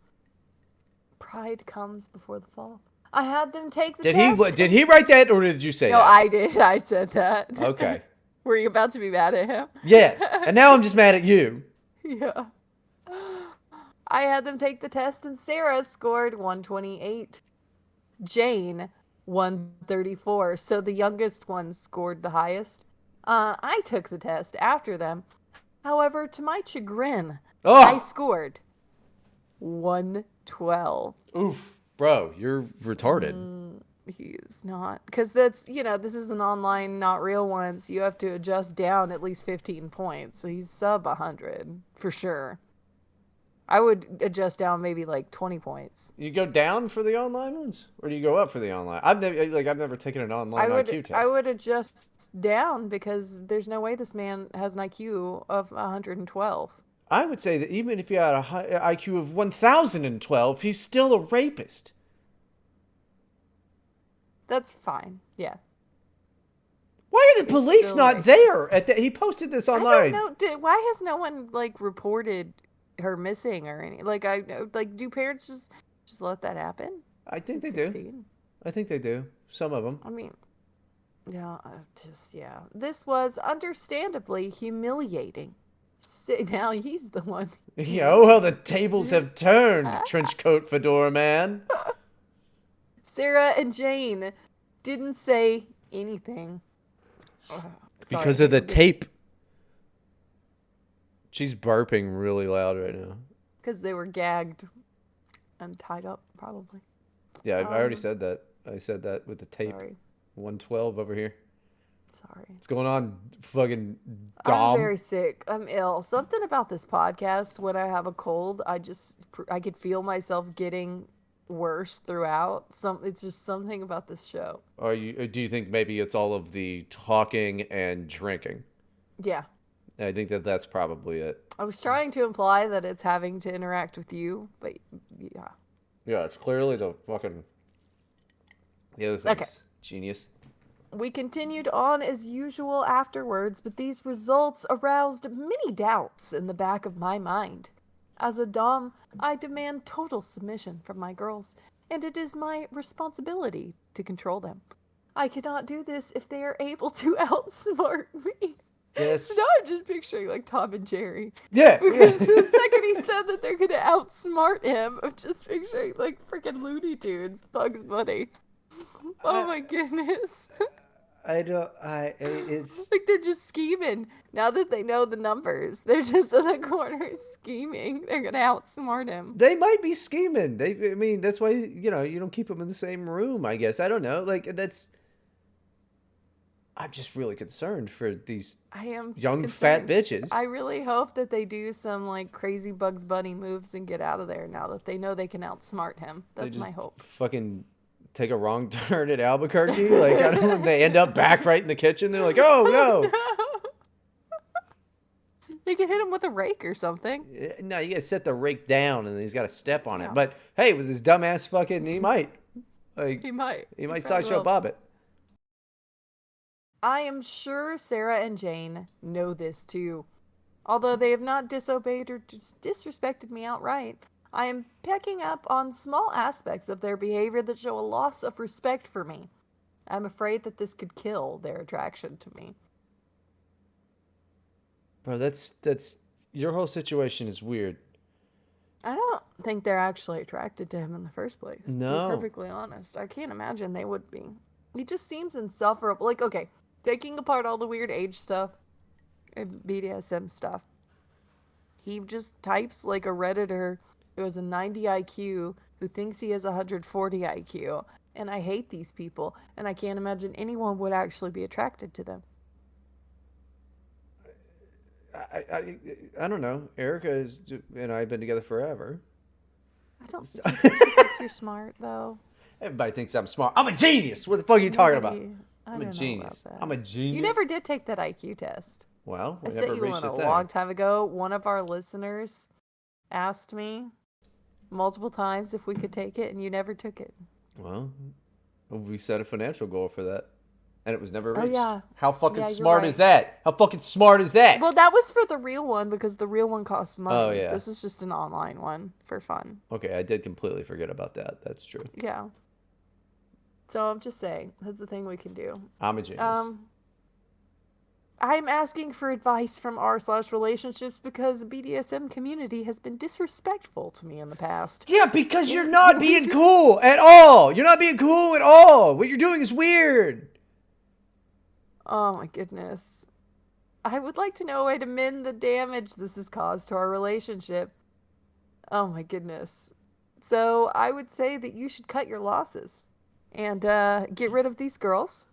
Speaker 1: Pride comes before the fall. I had them take the test.
Speaker 2: Did he write that or did you say
Speaker 1: No,
Speaker 2: that?
Speaker 1: I did. I said that.
Speaker 2: Okay.
Speaker 1: Were you about to be mad at him?
Speaker 2: Yes. And now I'm just mad at you.
Speaker 1: Yeah. I had them take the test, and Sarah scored 128. Jane 134. So the youngest one scored the highest. I took the test after them. However, to my chagrin, I
Speaker 2: Oh,
Speaker 1: scored 112.
Speaker 2: oof, bro, you're retarded.
Speaker 1: He is not. Because that's, this is an online, not real one, so you have to adjust down at least 15 points. So he's sub 100, for sure. I would adjust down maybe like 20 points.
Speaker 2: You go down for the online ones, or do you go up for the online? I've never taken an online IQ
Speaker 1: I
Speaker 2: test.
Speaker 1: would adjust down because there's no way this man has an IQ of 112.
Speaker 2: I would say that even if he had a high IQ of 1,012, he's still a rapist.
Speaker 1: That's fine. Yeah.
Speaker 2: Why are the
Speaker 1: He's
Speaker 2: police
Speaker 1: still
Speaker 2: not
Speaker 1: racist.
Speaker 2: there? He posted this
Speaker 1: I
Speaker 2: online.
Speaker 1: don't know. Why has no one like reported her missing or any do parents just let that happen
Speaker 2: I think
Speaker 1: and
Speaker 2: they do.
Speaker 1: succeed?
Speaker 2: I think they do. Some of them.
Speaker 1: I mean, this was understandably humiliating. Now he's the one.
Speaker 2: Yeah, oh, well, the tables have turned, trenchcoat fedora man.
Speaker 1: Sarah and Jane didn't say anything.
Speaker 2: Because of the tape. She's burping really loud right now.
Speaker 1: Because they were gagged and tied up, probably.
Speaker 2: Yeah, I already said that. I said that with the tape.
Speaker 1: Sorry.
Speaker 2: 112 over here.
Speaker 1: Sorry.
Speaker 2: What's going on, fucking Dom?
Speaker 1: I'm very sick. I'm ill. Something about this podcast, when I have a cold, I could feel myself getting worse throughout. It's just something about this show.
Speaker 2: Do you think maybe it's all of the talking and drinking?
Speaker 1: Yeah.
Speaker 2: I think that's probably it.
Speaker 1: I was trying to imply that it's having to interact with you, but yeah.
Speaker 2: Yeah, it's clearly the other things.
Speaker 1: Okay.
Speaker 2: Genius.
Speaker 1: We continued on as usual afterwards, but these results aroused many doubts in the back of my mind. As a dom, I demand total submission from my girls, and it is my responsibility to control them. I cannot do this if they are able to outsmart me.
Speaker 2: Yes.
Speaker 1: So now I'm just picturing like Tom and Jerry.
Speaker 2: Yeah.
Speaker 1: Because the second he said that they're gonna outsmart him, I'm just picturing like freaking Looney Tunes, Bugs Bunny. Oh my goodness.
Speaker 2: It's
Speaker 1: like they're just scheming. Now that they know the numbers, they're just in the corner scheming. They're gonna outsmart him.
Speaker 2: They might be scheming. I mean, that's why, you don't keep them in the same room, I guess. I don't know. I'm just really concerned for these young fat bitches.
Speaker 1: I really hope that they do some like crazy Bugs Bunny moves and get out of there now that they know they can outsmart him. That's my hope.
Speaker 2: Fucking take a wrong turn at Albuquerque. Like, I don't know, they end up back right in the kitchen. They're like, oh, no.
Speaker 1: They can hit him with a rake or something.
Speaker 2: No, you got to set the rake down and then he's got to step on it.
Speaker 1: Yeah.
Speaker 2: But, hey, with his dumbass fucking, he might.
Speaker 1: He might.
Speaker 2: He might sideshow Bob it.
Speaker 1: I am sure Sarah and Jane know this too. Although they have not disobeyed or disrespected me outright, I am picking up on small aspects of their behavior that show a loss of respect for me. I'm afraid that this could kill their attraction to me.
Speaker 2: Bro, that's your whole situation is weird.
Speaker 1: I don't think they're actually attracted to him in the first place.
Speaker 2: No.
Speaker 1: To be perfectly honest. I can't imagine they would be. He just seems insufferable. Like, okay, taking apart all the weird age stuff and BDSM stuff, he just types like a Redditor who has a 90 IQ who thinks he has 140 IQ. And I hate these people, and I can't imagine anyone would actually be attracted to them.
Speaker 2: I don't know. Erica and I have been together forever.
Speaker 1: I don't think she thinks you're smart, though.
Speaker 2: Everybody thinks I'm smart. I'm a genius. What the fuck are you talking about?
Speaker 1: I'm
Speaker 2: a genius. I'm a genius.
Speaker 1: You never did take that IQ test.
Speaker 2: Well,
Speaker 1: I sent you one a long time ago. One of our listeners asked me multiple times if we could take it, and you never took it.
Speaker 2: Well, we set a financial goal for that, and it was never reached.
Speaker 1: Oh, yeah.
Speaker 2: How fucking smart is that? How fucking smart is that?
Speaker 1: Well, that was for the real one, because the real one costs money.
Speaker 2: Oh, yeah.
Speaker 1: This is just an online one for fun.
Speaker 2: Okay, I did completely forget about that. That's true.
Speaker 1: Yeah. So I'm just saying, that's the thing we can do.
Speaker 2: I'm a genius.
Speaker 1: I'm asking for advice from r/relationships because the BDSM community has been disrespectful to me in the past.
Speaker 2: Yeah, because you're not being cool at all. You're not being cool at all. What you're doing is weird.
Speaker 1: Oh my goodness. I would like to know a way to mend the damage this has caused to our relationship. Oh my goodness. So I would say that you should cut your losses and get rid of these girls.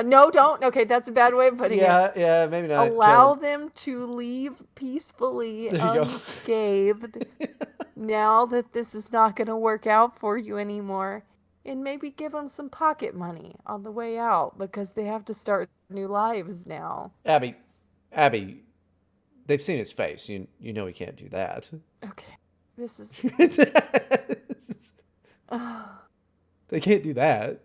Speaker 1: No, don't. Okay, that's a bad way of putting it.
Speaker 2: Yeah, maybe not.
Speaker 1: Allow them to leave peacefully,
Speaker 2: There you go.
Speaker 1: unscathed, now that this is not going to work out for you anymore. And maybe give them some pocket money on the way out because they have to start new lives now.
Speaker 2: Abby, they've seen his face. You know he can't do that.
Speaker 1: Okay, this is.
Speaker 2: They can't do that.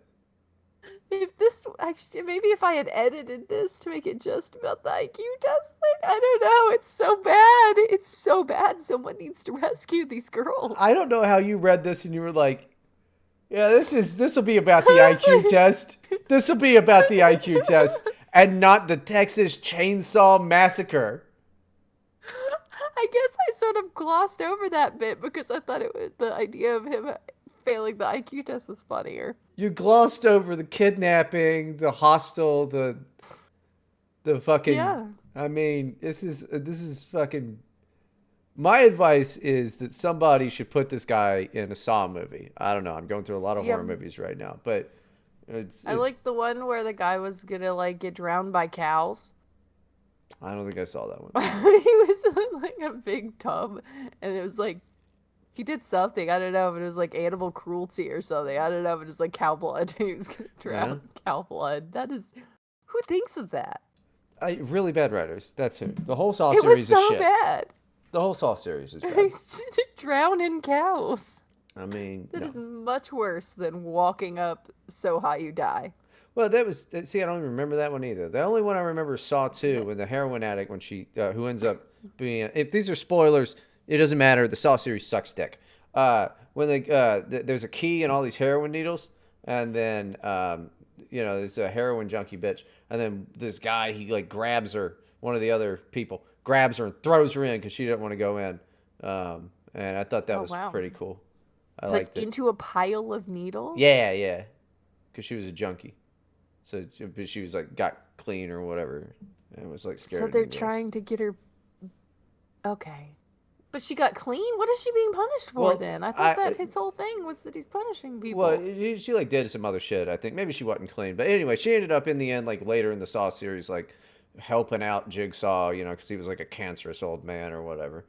Speaker 1: If this actually, maybe if I had edited this to make it just about the IQ test thing, I don't know. It's so bad. It's so bad. Someone needs to rescue these girls.
Speaker 2: I don't know how you read this and you were like, yeah, this will be about the IQ test. This will be about the IQ test and not the Texas Chainsaw Massacre.
Speaker 1: I guess I sort of glossed over that bit because I thought it was the idea of him failing the IQ test was funnier.
Speaker 2: You glossed over the kidnapping, the hostel, the fucking.
Speaker 1: Yeah.
Speaker 2: I mean, this is fucking. My advice is that somebody should put this guy in a Saw movie. I don't know. I'm going through a lot of horror movies right now, but
Speaker 1: I like the one where the guy was gonna like get drowned by cows.
Speaker 2: I don't think I saw that one.
Speaker 1: He was in like a big tub, and it was like he did something. I don't know, but it was like animal cruelty or something. I don't know, but it's like cow blood. He was gonna drown cow blood. That is, who thinks of that?
Speaker 2: Really bad writers. That's who. The whole Saw
Speaker 1: It
Speaker 2: series
Speaker 1: was so
Speaker 2: is shit.
Speaker 1: bad.
Speaker 2: The whole Saw series is bad.
Speaker 1: Drowning cows.
Speaker 2: I mean,
Speaker 1: that is much worse than walking up so high you die.
Speaker 2: Well, that was, see, I don't even remember that one either. The only one I remember is Saw 2 when the heroin addict, when she, who ends up being, if these are spoilers, it doesn't matter. The Saw series sucks dick. When there's a key and all these heroin needles, and then, there's a heroin junkie bitch, and then this guy, he like grabs her, one of the other people, grabs her and throws her in because she didn't want to go in. And I thought that was pretty cool. I liked it.
Speaker 1: Into a pile of needles?
Speaker 2: Yeah. Because she was a junkie. So she was like, got clean or whatever. And it was like scared.
Speaker 1: So they're trying to get her. Okay. But she got clean? What is she being punished for then? I thought that his whole thing was that he's punishing people.
Speaker 2: Well, she like did some other shit, I think. Maybe she wasn't clean. But anyway, she ended up in the end, like later in the Saw series, like helping out Jigsaw, because he was like a cancerous old man or whatever.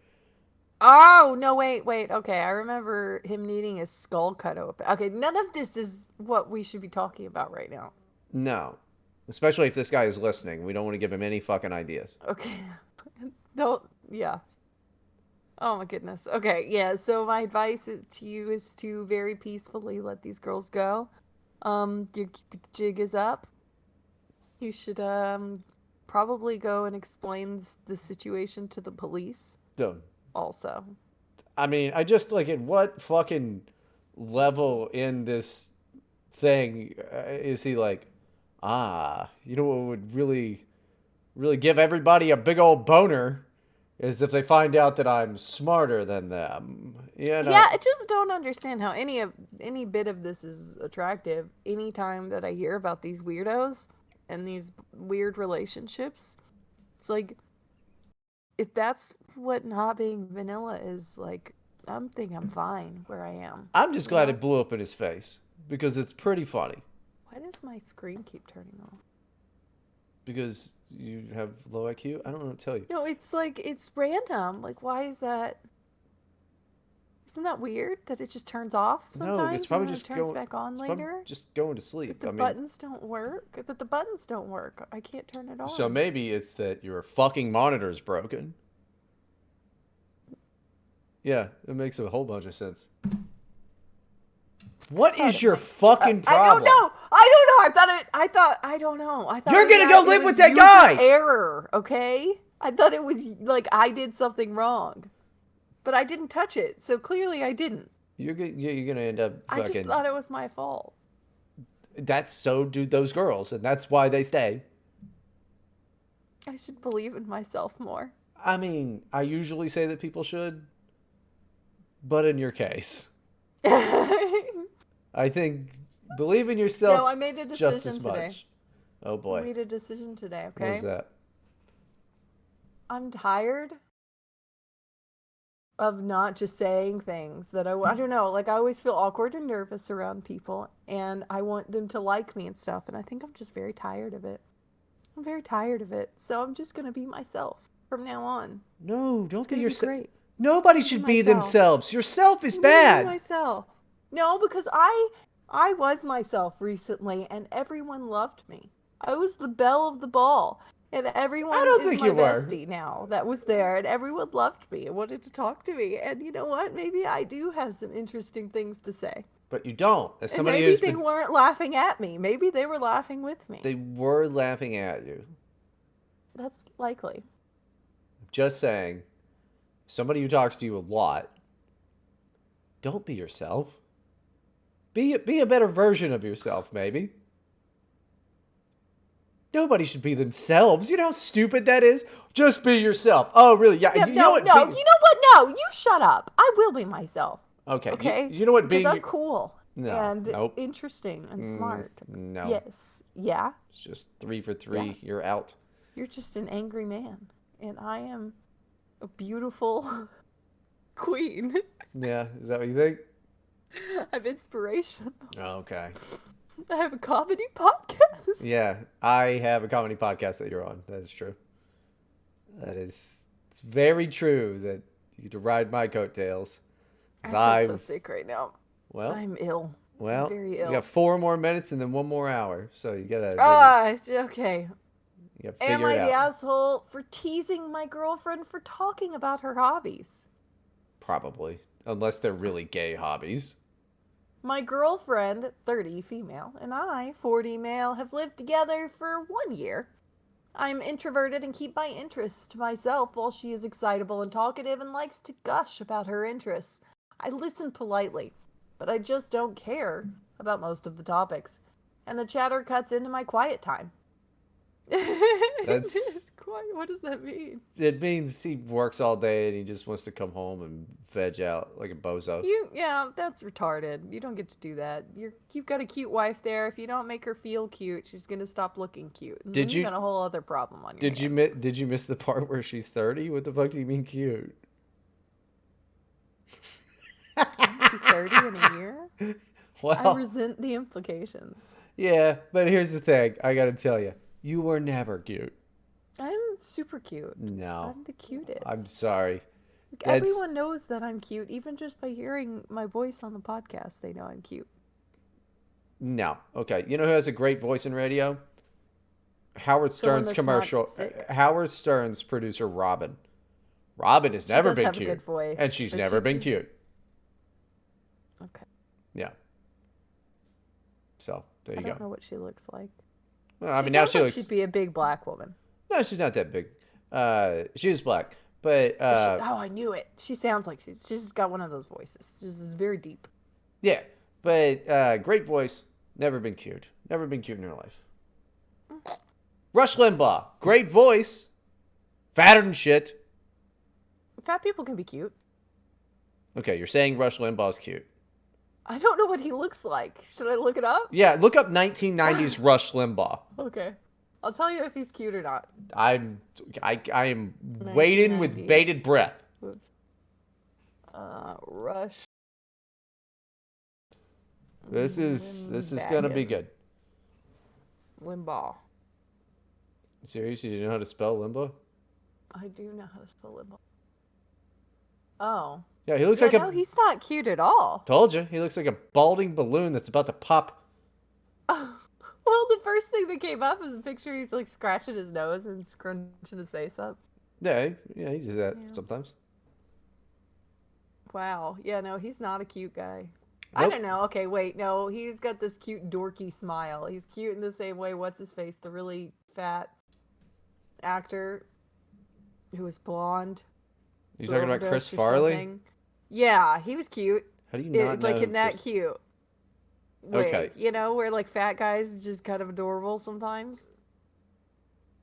Speaker 1: Oh, no, wait. Okay, I remember him needing his skull cut open. Okay, none of this is what we should be talking about right now.
Speaker 2: No. Especially if this guy is listening. We don't want to give him any fucking ideas.
Speaker 1: Okay. No, yeah. Oh my goodness. Okay, yeah, so my advice to you is to very peacefully let these girls go. The jig is up. You should probably go and explain the situation to the police.
Speaker 2: Done.
Speaker 1: Also.
Speaker 2: I mean, I just like at what fucking level in this thing is he like, what would really give everybody a big old boner is if they find out that I'm smarter than them. Yeah,
Speaker 1: I just don't understand how any bit of this is attractive. Anytime that I hear about these weirdos and these weird relationships, it's like, if that's what not being vanilla is, like, I'm fine where I am.
Speaker 2: I'm just glad it blew up in his face because it's pretty funny.
Speaker 1: Why does my screen keep turning off?
Speaker 2: Because you have low IQ? I don't know what to tell you.
Speaker 1: No, it's like, it's random. Like, why is that? Isn't that weird that it just turns off sometimes?
Speaker 2: No, it's probably
Speaker 1: and
Speaker 2: just
Speaker 1: turns back on later.
Speaker 2: Just going to sleep.
Speaker 1: But the buttons don't work. But the buttons don't work. I can't turn it on.
Speaker 2: So maybe it's that your fucking monitor's broken. Yeah, it makes a whole bunch of sense. What is your fucking problem?
Speaker 1: I don't know. I thought
Speaker 2: you're gonna go live with that guy.
Speaker 1: Error, okay? I thought it was like I did something wrong, but I didn't touch it, so clearly I didn't.
Speaker 2: You're gonna end up.
Speaker 1: I just thought it was my fault.
Speaker 2: So do those girls, and that's why they stay.
Speaker 1: I should believe in myself more.
Speaker 2: I mean, I usually say that people should, but in your case, I think believe in
Speaker 1: No,
Speaker 2: yourself
Speaker 1: I made a
Speaker 2: just
Speaker 1: decision
Speaker 2: as
Speaker 1: today.
Speaker 2: much. Oh
Speaker 1: I
Speaker 2: boy.
Speaker 1: made a decision today,
Speaker 2: What was
Speaker 1: okay?
Speaker 2: that?
Speaker 1: I'm tired of not just saying things that I don't know, like I always feel awkward and nervous around people and I want them to like me and stuff and I think I'm just very tired of it. I'm very tired of it. So I'm just going to be myself from now on.
Speaker 2: No,
Speaker 1: It's
Speaker 2: don't be
Speaker 1: going to be
Speaker 2: yourself.
Speaker 1: great.
Speaker 2: Nobody
Speaker 1: I'm going to be
Speaker 2: should be
Speaker 1: myself.
Speaker 2: themselves. Yourself is
Speaker 1: I'm going to be
Speaker 2: bad.
Speaker 1: myself. No, because I was myself recently and everyone loved me. I was the belle of the ball. And
Speaker 2: I
Speaker 1: everyone
Speaker 2: don't
Speaker 1: is
Speaker 2: think
Speaker 1: my
Speaker 2: you were.
Speaker 1: bestie now that was there, and everyone loved me and wanted to talk to me. And you know what? Maybe I do have some interesting things to say.
Speaker 2: But you don't. As
Speaker 1: And
Speaker 2: somebody
Speaker 1: maybe
Speaker 2: who's
Speaker 1: they
Speaker 2: been,
Speaker 1: weren't laughing at me. Maybe they were laughing with me.
Speaker 2: they were laughing at you.
Speaker 1: That's likely.
Speaker 2: Just saying. Somebody who talks to you a lot. Don't be yourself. Be a better version of yourself, maybe. Nobody should be themselves. You know how stupid that is? Just be yourself. Oh, really? Yeah.
Speaker 1: Yeah,
Speaker 2: You know
Speaker 1: no,
Speaker 2: what?
Speaker 1: no. You know what? No, you shut up. I will be myself.
Speaker 2: Okay.
Speaker 1: Okay?
Speaker 2: You know what?
Speaker 1: Because
Speaker 2: Being
Speaker 1: I'm cool
Speaker 2: no.
Speaker 1: and
Speaker 2: Nope.
Speaker 1: interesting and smart.
Speaker 2: No.
Speaker 1: Yes. Yeah.
Speaker 2: It's just 3 for
Speaker 1: Yeah.
Speaker 2: 3. You're out.
Speaker 1: You're just an angry man. And I am a beautiful queen.
Speaker 2: Yeah. Is that what you think?
Speaker 1: I'm inspiration.
Speaker 2: Okay.
Speaker 1: I have a comedy podcast.
Speaker 2: Yeah. I have a comedy podcast that you're on. That is true. It's very true that you get to ride my coattails. 'Cause
Speaker 1: I feel so sick right now.
Speaker 2: well,
Speaker 1: I'm ill. I'm
Speaker 2: well,
Speaker 1: very
Speaker 2: you got
Speaker 1: ill.
Speaker 2: 4 more minutes and then 1 more hour. So you gotta really,
Speaker 1: Ah, okay.
Speaker 2: you gotta
Speaker 1: Am
Speaker 2: figure
Speaker 1: I
Speaker 2: it
Speaker 1: the
Speaker 2: out.
Speaker 1: asshole for teasing my girlfriend for talking about her hobbies?
Speaker 2: Probably. Unless they're really gay hobbies.
Speaker 1: My girlfriend, 30 female, and I, 40 male, have lived together for 1 year. I'm introverted and keep my interests to myself while she is excitable and talkative and likes to gush about her interests. I listen politely, but I just don't care about most of the topics. And the chatter cuts into my quiet time.
Speaker 2: That's
Speaker 1: It's quiet. What does that mean?
Speaker 2: it means he works all day and he just wants to come home and veg out like a bozo.
Speaker 1: Yeah, that's retarded. You don't get to do that. You've got a cute wife there. If you don't make her feel cute, she's gonna stop looking cute, and then
Speaker 2: Did
Speaker 1: you
Speaker 2: you
Speaker 1: got a whole other problem on your hands.
Speaker 2: did you miss the part where she's 30? What the fuck do you mean cute?
Speaker 1: I'm gonna be 30 in a year. I
Speaker 2: Well,
Speaker 1: resent the implication.
Speaker 2: yeah, but here's the thing. I gotta tell you, you were never cute.
Speaker 1: I'm super cute.
Speaker 2: No,
Speaker 1: I'm the
Speaker 2: I'm
Speaker 1: cutest.
Speaker 2: sorry.
Speaker 1: Like,
Speaker 2: That's
Speaker 1: everyone knows that I'm cute, even just by hearing my voice on the podcast. They know I'm cute.
Speaker 2: no. Okay, you know who has a great voice in radio? Howard
Speaker 1: Someone
Speaker 2: Stern's
Speaker 1: that's not
Speaker 2: commercial.
Speaker 1: sick.
Speaker 2: Howard Stern's producer Robin. Robin has
Speaker 1: She
Speaker 2: never
Speaker 1: does
Speaker 2: been
Speaker 1: have a
Speaker 2: cute,
Speaker 1: good voice,
Speaker 2: and she's
Speaker 1: but
Speaker 2: never
Speaker 1: she
Speaker 2: been
Speaker 1: just
Speaker 2: cute.
Speaker 1: okay.
Speaker 2: Yeah. So there
Speaker 1: I
Speaker 2: you
Speaker 1: don't
Speaker 2: go.
Speaker 1: know what she looks like.
Speaker 2: Well, I
Speaker 1: She
Speaker 2: mean, now
Speaker 1: sounds
Speaker 2: she
Speaker 1: like
Speaker 2: looks.
Speaker 1: she'd be a big black woman.
Speaker 2: No, she's not that big. She is black, but
Speaker 1: Oh, I knew it. She sounds like she's just got one of those voices. Just is very deep.
Speaker 2: yeah, but great voice. Never been cute. Never been cute in her life. Rush Limbaugh, great voice. Fatter than shit.
Speaker 1: Fat people can be cute.
Speaker 2: Okay, you're saying Rush Limbaugh's cute.
Speaker 1: I don't know what he looks like. Should I look it up?
Speaker 2: Yeah, look up 1990s Rush Limbaugh.
Speaker 1: Okay. I'll tell you if he's cute or not.
Speaker 2: I am waiting with
Speaker 1: 1990s.
Speaker 2: bated breath.
Speaker 1: Whoops. Rush.
Speaker 2: This is gonna be good.
Speaker 1: Limbaugh.
Speaker 2: Seriously, you know how to spell Limbaugh?
Speaker 1: I do know how to spell Limbaugh. Oh.
Speaker 2: Yeah, he looks
Speaker 1: Yeah,
Speaker 2: like
Speaker 1: no,
Speaker 2: a.
Speaker 1: he's not cute at all.
Speaker 2: Told you, he looks like a balding balloon that's about to pop.
Speaker 1: Well, the first thing that came up is a picture he's like scratching his nose and scrunching his face up.
Speaker 2: Yeah, he does that
Speaker 1: Yeah.
Speaker 2: sometimes.
Speaker 1: Wow. Yeah, no, he's not a cute guy. I
Speaker 2: Nope.
Speaker 1: don't know. Okay, wait. No, he's got this cute dorky smile. He's cute in the same way. What's his face? The really fat actor who was blonde.
Speaker 2: You
Speaker 1: Who
Speaker 2: talking about Chris
Speaker 1: overdosed or
Speaker 2: Farley?
Speaker 1: something. Yeah, he was cute.
Speaker 2: How do you not know?
Speaker 1: Like in that
Speaker 2: Chris-
Speaker 1: cute way.
Speaker 2: Okay.
Speaker 1: You know, where like fat guys just kind of adorable sometimes.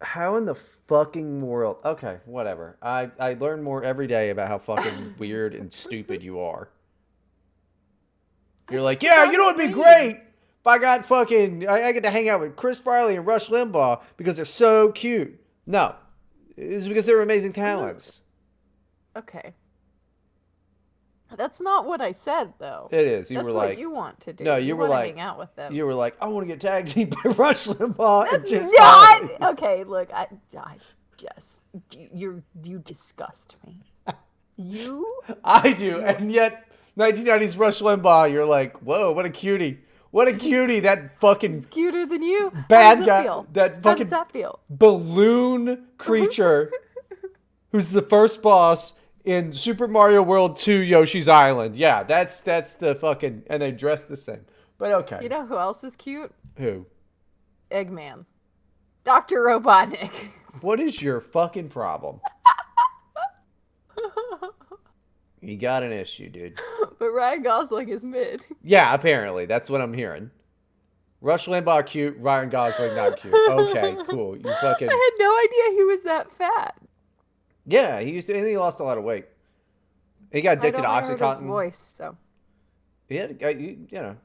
Speaker 2: How in the fucking world? Okay, whatever. I learn more every day about how fucking weird and stupid you are.
Speaker 1: I
Speaker 2: You're
Speaker 1: just
Speaker 2: like, yeah,
Speaker 1: forgot
Speaker 2: you know
Speaker 1: his
Speaker 2: what'd be
Speaker 1: name.
Speaker 2: great if I got fucking I get to hang out with Chris Farley and Rush Limbaugh because they're so cute. No, it's because they're amazing
Speaker 1: I'm not
Speaker 2: talents.
Speaker 1: okay. That's not what I said, though.
Speaker 2: It is. You were
Speaker 1: That's what
Speaker 2: like,
Speaker 1: you want to
Speaker 2: no,
Speaker 1: do. You want to hang out with them.
Speaker 2: you were like, I want to get tag teamed by Rush Limbaugh and
Speaker 1: That's
Speaker 2: Chris
Speaker 1: not
Speaker 2: Farley.
Speaker 1: okay. Look, I just you disgust me. You
Speaker 2: I do,
Speaker 1: you
Speaker 2: and yet 1990s Rush Limbaugh, you're like, whoa, what a cutie. What a cutie, that
Speaker 1: he's
Speaker 2: fucking
Speaker 1: cuter than you. How does
Speaker 2: bad
Speaker 1: that
Speaker 2: guy,
Speaker 1: feel?
Speaker 2: that
Speaker 1: How does
Speaker 2: fucking
Speaker 1: that feel?
Speaker 2: balloon creature who's the first boss in Super Mario World 2 Yoshi's Island. Yeah, that's the fucking, and they dress the same. But okay.
Speaker 1: You know who else is cute?
Speaker 2: Who?
Speaker 1: Eggman. Dr. Robotnik.
Speaker 2: What is your fucking problem? You got an issue, dude.
Speaker 1: But Ryan Gosling is mid.
Speaker 2: Yeah, apparently. That's what I'm hearing. Rush Limbaugh cute, Ryan Gosling not cute. Okay, cool. You fucking
Speaker 1: I had no idea he was that fat.
Speaker 2: yeah. And he lost a lot of weight. He got
Speaker 1: I'd
Speaker 2: addicted to
Speaker 1: only heard his
Speaker 2: OxyContin.
Speaker 1: voice, so.
Speaker 2: He had, you know,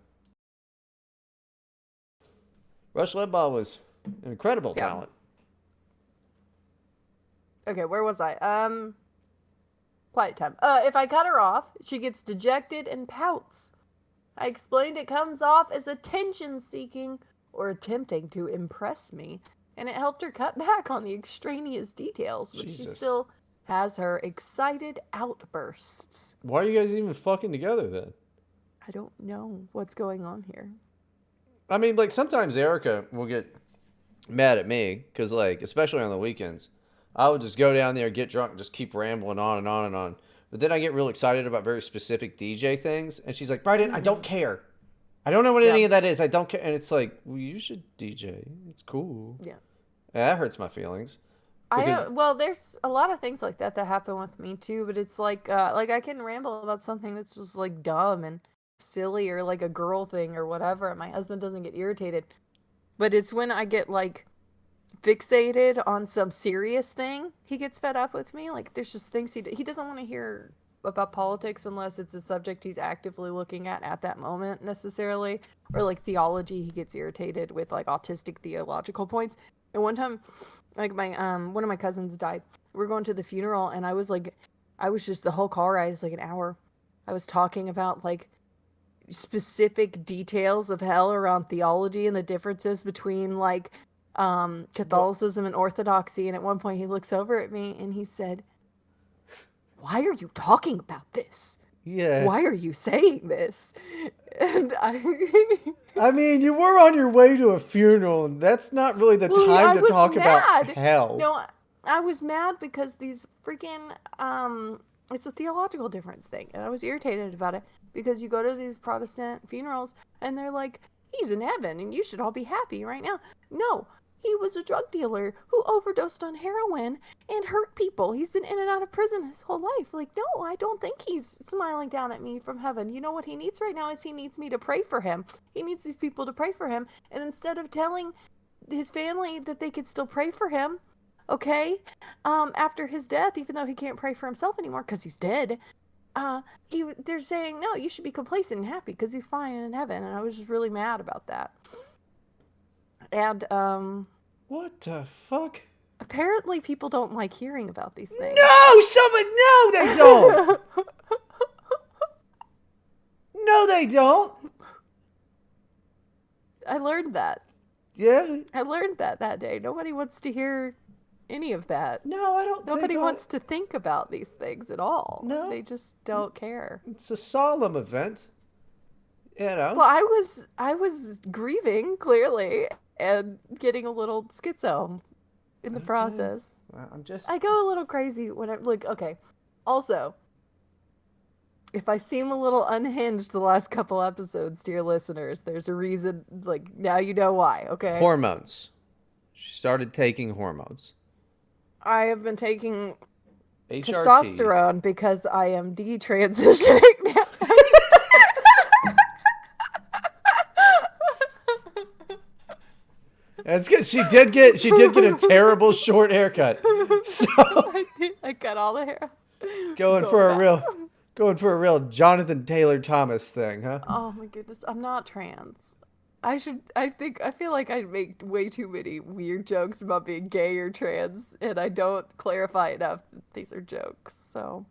Speaker 2: Rush Limbaugh was an incredible
Speaker 1: Yeah.
Speaker 2: talent.
Speaker 1: Okay, where was I? Quiet time. If I cut her off, she gets dejected and pouts. I explained it comes off as attention seeking or attempting to impress me, and it helped her cut back on the extraneous details, but she
Speaker 2: Jesus.
Speaker 1: still has her excited outbursts.
Speaker 2: Why are you guys even fucking together then?
Speaker 1: I don't know what's going on here.
Speaker 2: I mean, like sometimes Erica will get mad at me because, like, especially on the weekends, I would just go down there, get drunk, and just keep rambling on and on and on. But then I get real excited about very specific DJ things, and she's like, Bryden, I don't care. I don't know what any of that is. I don't care. And it's like, well, you should DJ. It's cool.
Speaker 1: Yeah.
Speaker 2: And that hurts my feelings. Because,
Speaker 1: Well, there's a lot of things like that happen with me too, but it's like I can ramble about something that's just like dumb and silly or like a girl thing or whatever, and my husband doesn't get irritated. But it's when I get like fixated on some serious thing, he gets fed up with me. Like there's just things he doesn't want to hear about politics unless it's a subject he's actively looking at that moment necessarily, or like theology. He gets irritated with like autistic theological points. And one time, like my one of my cousins died. We were going to the funeral, and I was just the whole car ride is like an hour. I was talking about like specific details of hell around theology and the differences between like Catholicism and Orthodoxy. And at one point, he looks over at me and he said, "Why are you talking about this?
Speaker 2: yeah.
Speaker 1: Why are you saying this?" And
Speaker 2: I mean, you were on your way to a funeral, and that's not really the
Speaker 1: Well,
Speaker 2: time
Speaker 1: I
Speaker 2: to
Speaker 1: was
Speaker 2: talk about
Speaker 1: mad.
Speaker 2: hell.
Speaker 1: No, I was mad because these freaking it's a theological difference thing, and I was irritated about it because you go to these Protestant funerals and they're like, "He's in heaven and you should all be happy right now." No, he was a drug dealer who overdosed on heroin and hurt people. He's been in and out of prison his whole life. Like, no, I don't think he's smiling down at me from heaven. You know what he needs right now is he needs me to pray for him. He needs these people to pray for him. And instead of telling his family that they could still pray for him, okay, after his death, even though he can't pray for himself anymore because he's dead, they're saying, no, you should be complacent and happy because he's fine in heaven. And I was just really mad about that. And
Speaker 2: What the fuck?
Speaker 1: apparently people don't like hearing about these things.
Speaker 2: No, they don't. No, they don't.
Speaker 1: I learned that.
Speaker 2: Yeah.
Speaker 1: I learned that day. Nobody wants to hear any of that.
Speaker 2: No, I don't.
Speaker 1: Nobody wants to think about these things at all.
Speaker 2: No.
Speaker 1: They just don't care.
Speaker 2: It's a solemn event. You know.
Speaker 1: Well, I was grieving clearly and getting a little schizo in the process.
Speaker 2: I'm just.
Speaker 1: I go a little crazy when I'm like, okay. Also, if I seem a little unhinged the last couple episodes to your listeners, there's a reason. Like, now you know why, okay?
Speaker 2: Hormones. She started taking hormones.
Speaker 1: I have been taking
Speaker 2: HRT.
Speaker 1: testosterone because I am detransitioning now.
Speaker 2: That's good. She did get a terrible short haircut. So
Speaker 1: I cut all the hair.
Speaker 2: going
Speaker 1: Going
Speaker 2: for a
Speaker 1: back.
Speaker 2: real going for a real Jonathan Taylor Thomas thing, huh?
Speaker 1: Oh my goodness, I'm not trans. I feel like I make way too many weird jokes about being gay or trans, and I don't clarify enough that these are jokes. So,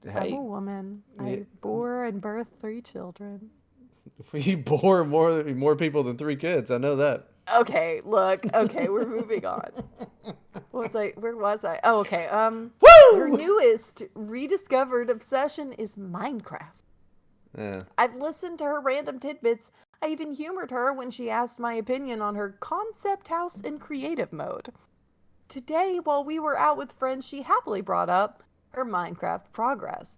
Speaker 1: I'm a
Speaker 2: Hey,
Speaker 1: woman.
Speaker 2: y-
Speaker 1: I bore and birthed 3 children.
Speaker 2: you bore more people than 3 kids. I know that.
Speaker 1: Okay, look. Okay, we're moving on. Where was I? Oh, okay. Her
Speaker 2: Woo!
Speaker 1: newest rediscovered obsession is Minecraft.
Speaker 2: Yeah.
Speaker 1: I've listened to her random tidbits. I even humored her when she asked my opinion on her concept house in creative mode. Today, while we were out with friends, she happily brought up her Minecraft progress.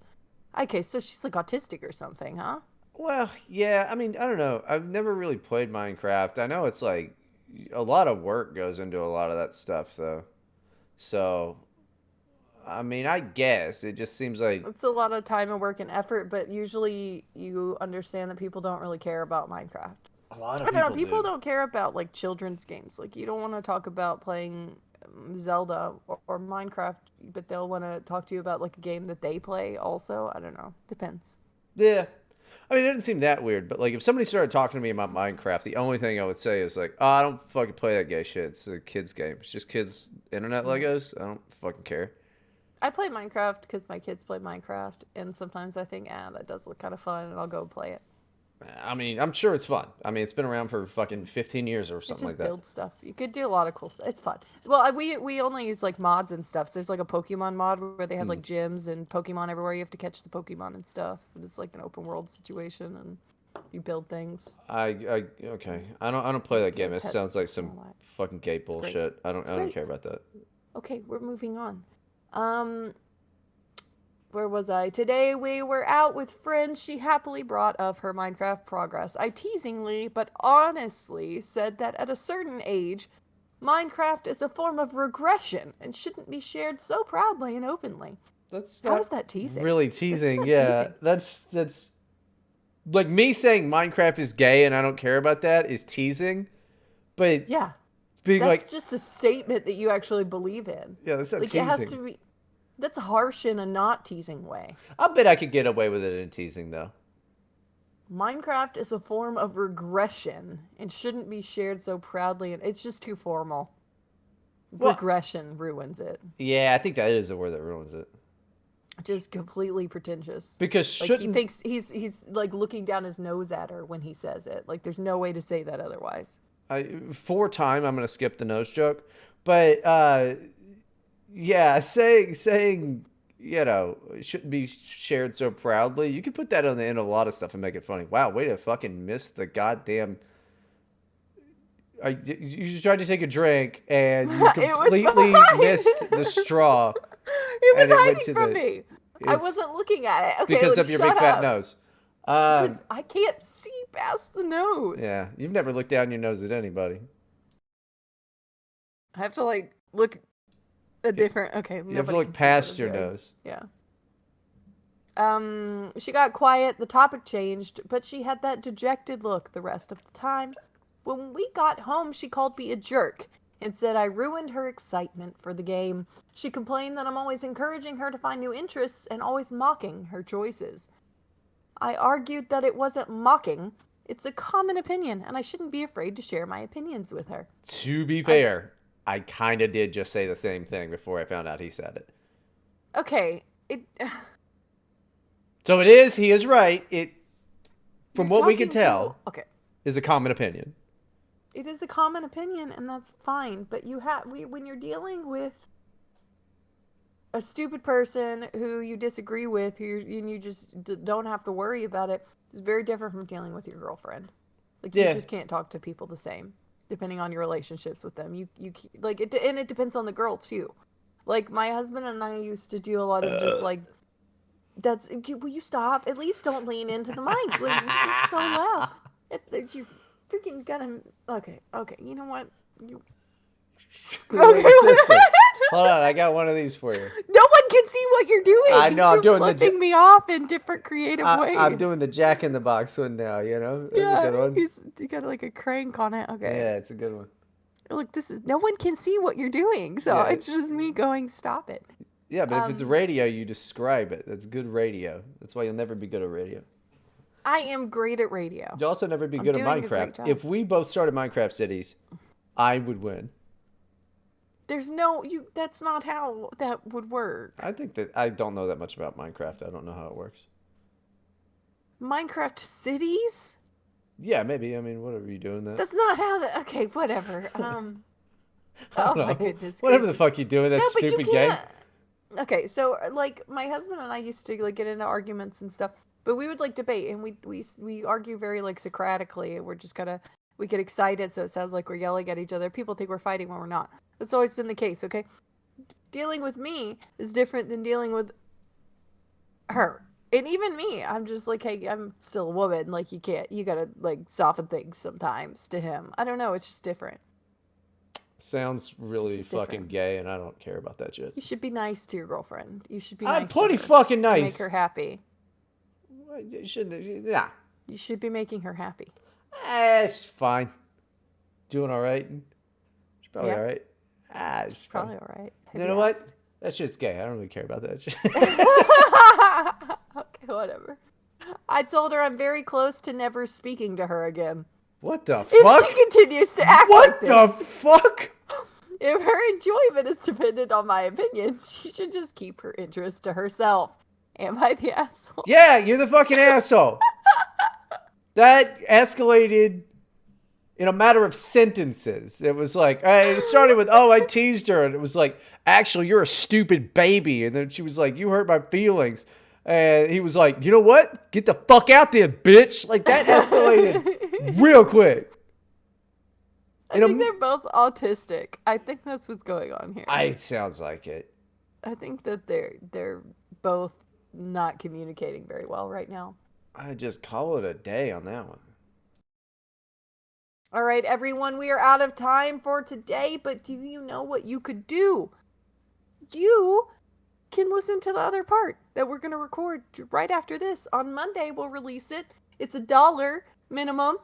Speaker 1: Okay, so she's like autistic or something, huh?
Speaker 2: Well, yeah. I mean, I don't know. I've never really played Minecraft. I know it's like a lot of work goes into a lot of that stuff, though. So, I mean, I guess it just seems like
Speaker 1: It's a lot of time and work and effort, but usually you understand that people don't really care about Minecraft.
Speaker 2: a lot
Speaker 1: I
Speaker 2: of
Speaker 1: don't know.
Speaker 2: people
Speaker 1: People
Speaker 2: do.
Speaker 1: don't care about like children's games. Like you don't want to talk about playing Zelda or Minecraft, but they'll want to talk to you about like a game that they play. Also, I don't know. Depends.
Speaker 2: Yeah. I mean, it didn't seem that weird, but like if somebody started talking to me about Minecraft, the only thing I would say is like, oh, I don't fucking play that gay shit. It's a kids game. It's just kids internet
Speaker 1: Yeah.
Speaker 2: Legos. I don't fucking care.
Speaker 1: I play Minecraft because my kids play Minecraft, and sometimes I think, that does look kind of fun, and I'll go play it.
Speaker 2: I mean, I'm sure it's fun. I mean, it's been around for fucking 15 years or
Speaker 1: It
Speaker 2: something like
Speaker 1: just
Speaker 2: that.
Speaker 1: builds stuff. You could do a lot of cool stuff. It's fun. Well, we only use like mods and stuff. So there's like a Pokemon mod where they have
Speaker 2: Hmm.
Speaker 1: like gyms and Pokemon everywhere. You have to catch the Pokemon and stuff. And it's like an open world situation, and you build things.
Speaker 2: Okay. I don't play that
Speaker 1: Get
Speaker 2: game. It sounds like
Speaker 1: pets and
Speaker 2: some
Speaker 1: all that.
Speaker 2: fucking gay
Speaker 1: It's great.
Speaker 2: bullshit. I don't
Speaker 1: It's
Speaker 2: I don't
Speaker 1: great.
Speaker 2: care about that.
Speaker 1: Okay, we're moving on. Um, where was I? Today we were out with friends. She happily brought up her Minecraft progress. I teasingly but honestly said that at a certain age, Minecraft is a form of regression and shouldn't be shared so proudly and openly.
Speaker 2: That's
Speaker 1: How
Speaker 2: not
Speaker 1: is that teasing?
Speaker 2: really
Speaker 1: That's
Speaker 2: teasing.
Speaker 1: not
Speaker 2: Yeah,
Speaker 1: teasing.
Speaker 2: that's like me saying Minecraft is gay and I don't care about that is teasing, but
Speaker 1: Yeah,
Speaker 2: being
Speaker 1: that's
Speaker 2: like,
Speaker 1: just a statement that you actually believe in.
Speaker 2: yeah, that's not
Speaker 1: Like, it has
Speaker 2: teasing.
Speaker 1: to be. That's harsh in a not teasing way.
Speaker 2: I bet I could get away with it in teasing though.
Speaker 1: Minecraft is a form of regression and shouldn't be shared so proudly, and it's just too formal.
Speaker 2: Well,
Speaker 1: Regression ruins it.
Speaker 2: yeah, I think that is the word that ruins it.
Speaker 1: Just completely pretentious.
Speaker 2: Because
Speaker 1: Like he
Speaker 2: shouldn't
Speaker 1: thinks he's like looking down his nose at her when he says it. Like there's no way to say that otherwise.
Speaker 2: for time I'm gonna skip the nose joke, but yeah, saying it shouldn't be shared so proudly. You could put that on the end of a lot of stuff and make it funny. Wow, way to fucking miss the goddamn. You just tried to take a drink and you
Speaker 1: It was
Speaker 2: completely missed the
Speaker 1: fine.
Speaker 2: straw
Speaker 1: It was
Speaker 2: and it went
Speaker 1: hiding
Speaker 2: to
Speaker 1: from
Speaker 2: the.
Speaker 1: me. I
Speaker 2: It's
Speaker 1: wasn't looking at it. Okay,
Speaker 2: because
Speaker 1: like
Speaker 2: of your big
Speaker 1: shut
Speaker 2: fat
Speaker 1: up.
Speaker 2: nose. Um,
Speaker 1: Because I can't see past the nose.
Speaker 2: yeah, you've never looked down your nose at anybody.
Speaker 1: I have to like look a different. Okay,
Speaker 2: You have to
Speaker 1: nobody
Speaker 2: look
Speaker 1: can see what
Speaker 2: past
Speaker 1: I'm
Speaker 2: your
Speaker 1: doing.
Speaker 2: nose.
Speaker 1: Yeah. She got quiet, the topic changed, but she had that dejected look the rest of the time. When we got home, she called me a jerk and said I ruined her excitement for the game. She complained that I'm always encouraging her to find new interests and always mocking her choices. I argued that it wasn't mocking, it's a common opinion, and I shouldn't be afraid to share my opinions with her.
Speaker 2: To be
Speaker 1: I
Speaker 2: fair, I kind of did just say the same thing before I found out he said it.
Speaker 1: Okay, it
Speaker 2: So it is, he is right. It, from
Speaker 1: you're
Speaker 2: what we can
Speaker 1: talking to
Speaker 2: tell,
Speaker 1: okay.
Speaker 2: is a common opinion.
Speaker 1: It is a common opinion, and that's fine. But when you're dealing with a stupid person who you disagree with, and you just don't have to worry about it, it's very different from dealing with your girlfriend. Like you
Speaker 2: Yeah.
Speaker 1: just can't talk to people the same, depending on your relationships with them. Like it, and it depends on the girl too. Like my husband and I used to do a lot of just like will you stop? At least don't lean into the mic. Like this is so loud. You freaking gotta. Okay, okay. You know what? You. Okay,
Speaker 2: This one. Hold on, I got one of these for you.
Speaker 1: no one can see what you're doing.
Speaker 2: I know, I'm doing the
Speaker 1: flipping me off in different creative ways.
Speaker 2: I'm doing the Jack in the Box one now. You know, that's a good one.
Speaker 1: You got like a crank on it. Okay.
Speaker 2: Yeah, it's a good one.
Speaker 1: Look, this is no one can see what you're doing, so
Speaker 2: Yeah.
Speaker 1: it's just me going, stop it.
Speaker 2: Yeah, but if it's radio, you describe it. That's good radio. That's why you'll never be good at radio.
Speaker 1: I am great at radio.
Speaker 2: You'll also never be good at
Speaker 1: doing a great
Speaker 2: Minecraft.
Speaker 1: job.
Speaker 2: If we both started Minecraft cities, I would win.
Speaker 1: There's no that's not how that would work.
Speaker 2: I think that I don't know that much about Minecraft. I don't know how it works.
Speaker 1: Minecraft cities?
Speaker 2: Yeah, maybe. I mean, whatever you doing that.
Speaker 1: That's not how that. Okay, whatever. Oh my goodness.
Speaker 2: Whatever the
Speaker 1: gracious.
Speaker 2: fuck you doing, that
Speaker 1: No, but you
Speaker 2: stupid game.
Speaker 1: can't. Okay, so like my husband and I used to like get into arguments and stuff, but we would like debate and we argue very like Socratically, and we're just kind of we get excited, so it sounds like we're yelling at each other. People think we're fighting when we're not. That's always been the case. Okay, dealing with me is different than dealing with her. And even me, I'm just like, hey, I'm still a woman. Like, you gotta, like, soften things sometimes to him. I don't know. It's just different.
Speaker 2: Sounds really
Speaker 1: just
Speaker 2: fucking
Speaker 1: different.
Speaker 2: gay, and I don't care about that shit.
Speaker 1: You should be nice to your girlfriend. You should be
Speaker 2: I'm
Speaker 1: nice
Speaker 2: plenty
Speaker 1: to her.
Speaker 2: fucking nice.
Speaker 1: Make her happy.
Speaker 2: You shouldn't. Nah.
Speaker 1: You should be making her happy.
Speaker 2: It's fine. Doing all right. She's probably
Speaker 1: Yeah.
Speaker 2: all right. It's
Speaker 1: Probably all right. Have
Speaker 2: You know
Speaker 1: asked?
Speaker 2: what? That shit's gay. I don't really care about that shit.
Speaker 1: Okay, whatever. I told her I'm very close to never speaking to her again.
Speaker 2: What the
Speaker 1: If
Speaker 2: fuck?
Speaker 1: she continues to act
Speaker 2: What
Speaker 1: like
Speaker 2: the
Speaker 1: this.
Speaker 2: fuck?
Speaker 1: If her enjoyment is dependent on my opinion, she should just keep her interest to herself. Am I the asshole?
Speaker 2: Yeah, you're the fucking asshole. That escalated in a matter of sentences. It was like, it started with, oh, I teased her. And it was like, actually, you're a stupid baby. And then she was like, you hurt my feelings. And he was like, you know what? Get the fuck out there, bitch. Like, that escalated real quick.
Speaker 1: I think they're both autistic. I think that's what's going on here.
Speaker 2: It sounds like it.
Speaker 1: I think that they're both not communicating very well right now.
Speaker 2: I just call it a day on that one.
Speaker 1: All right, everyone, we are out of time for today, but do you know what you could do? You can listen to the other part that we're going to record right after this. On Monday, we'll release it. It's $1 minimum.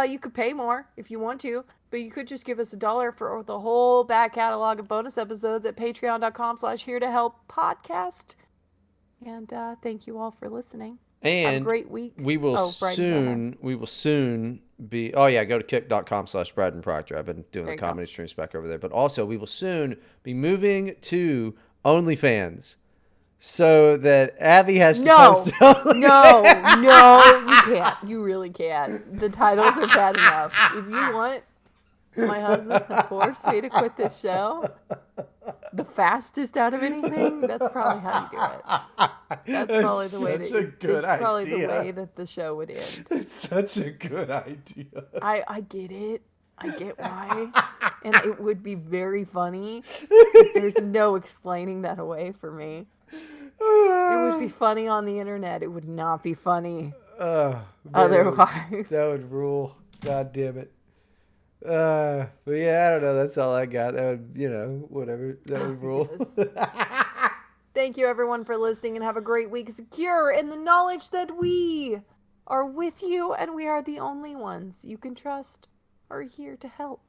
Speaker 1: You could pay more if you want to, but you could just give us $1 for the whole back catalog of bonus episodes at patreon.com/here-to-help-podcast. And thank you all for listening.
Speaker 2: And
Speaker 1: have a great week.
Speaker 2: We will
Speaker 1: Bryden,
Speaker 2: soon be, go to kick.com/Bryden Proctor. I've been doing the comedy streams back over there. But also, we will soon be moving to OnlyFans so that Abby has to post OnlyFans.
Speaker 1: No, you can't. You really can't. The titles are bad enough. If you want my husband to force me to quit this show, the fastest out of anything, that's probably how you do it. That's probably the way the way that the show would end.
Speaker 2: It's such a good idea.
Speaker 1: I get it. I get why. And it would be very funny. But there's no explaining that away for me. It would be funny on the internet. It would not be funny otherwise.
Speaker 2: That would rule. God damn it. But yeah, I don't know. That's all I got. That would, whatever. That would rule.
Speaker 1: Thank you, everyone, for listening, and have a great week. Secure in the knowledge that we are with you, and we are the only ones you can trust are here to help.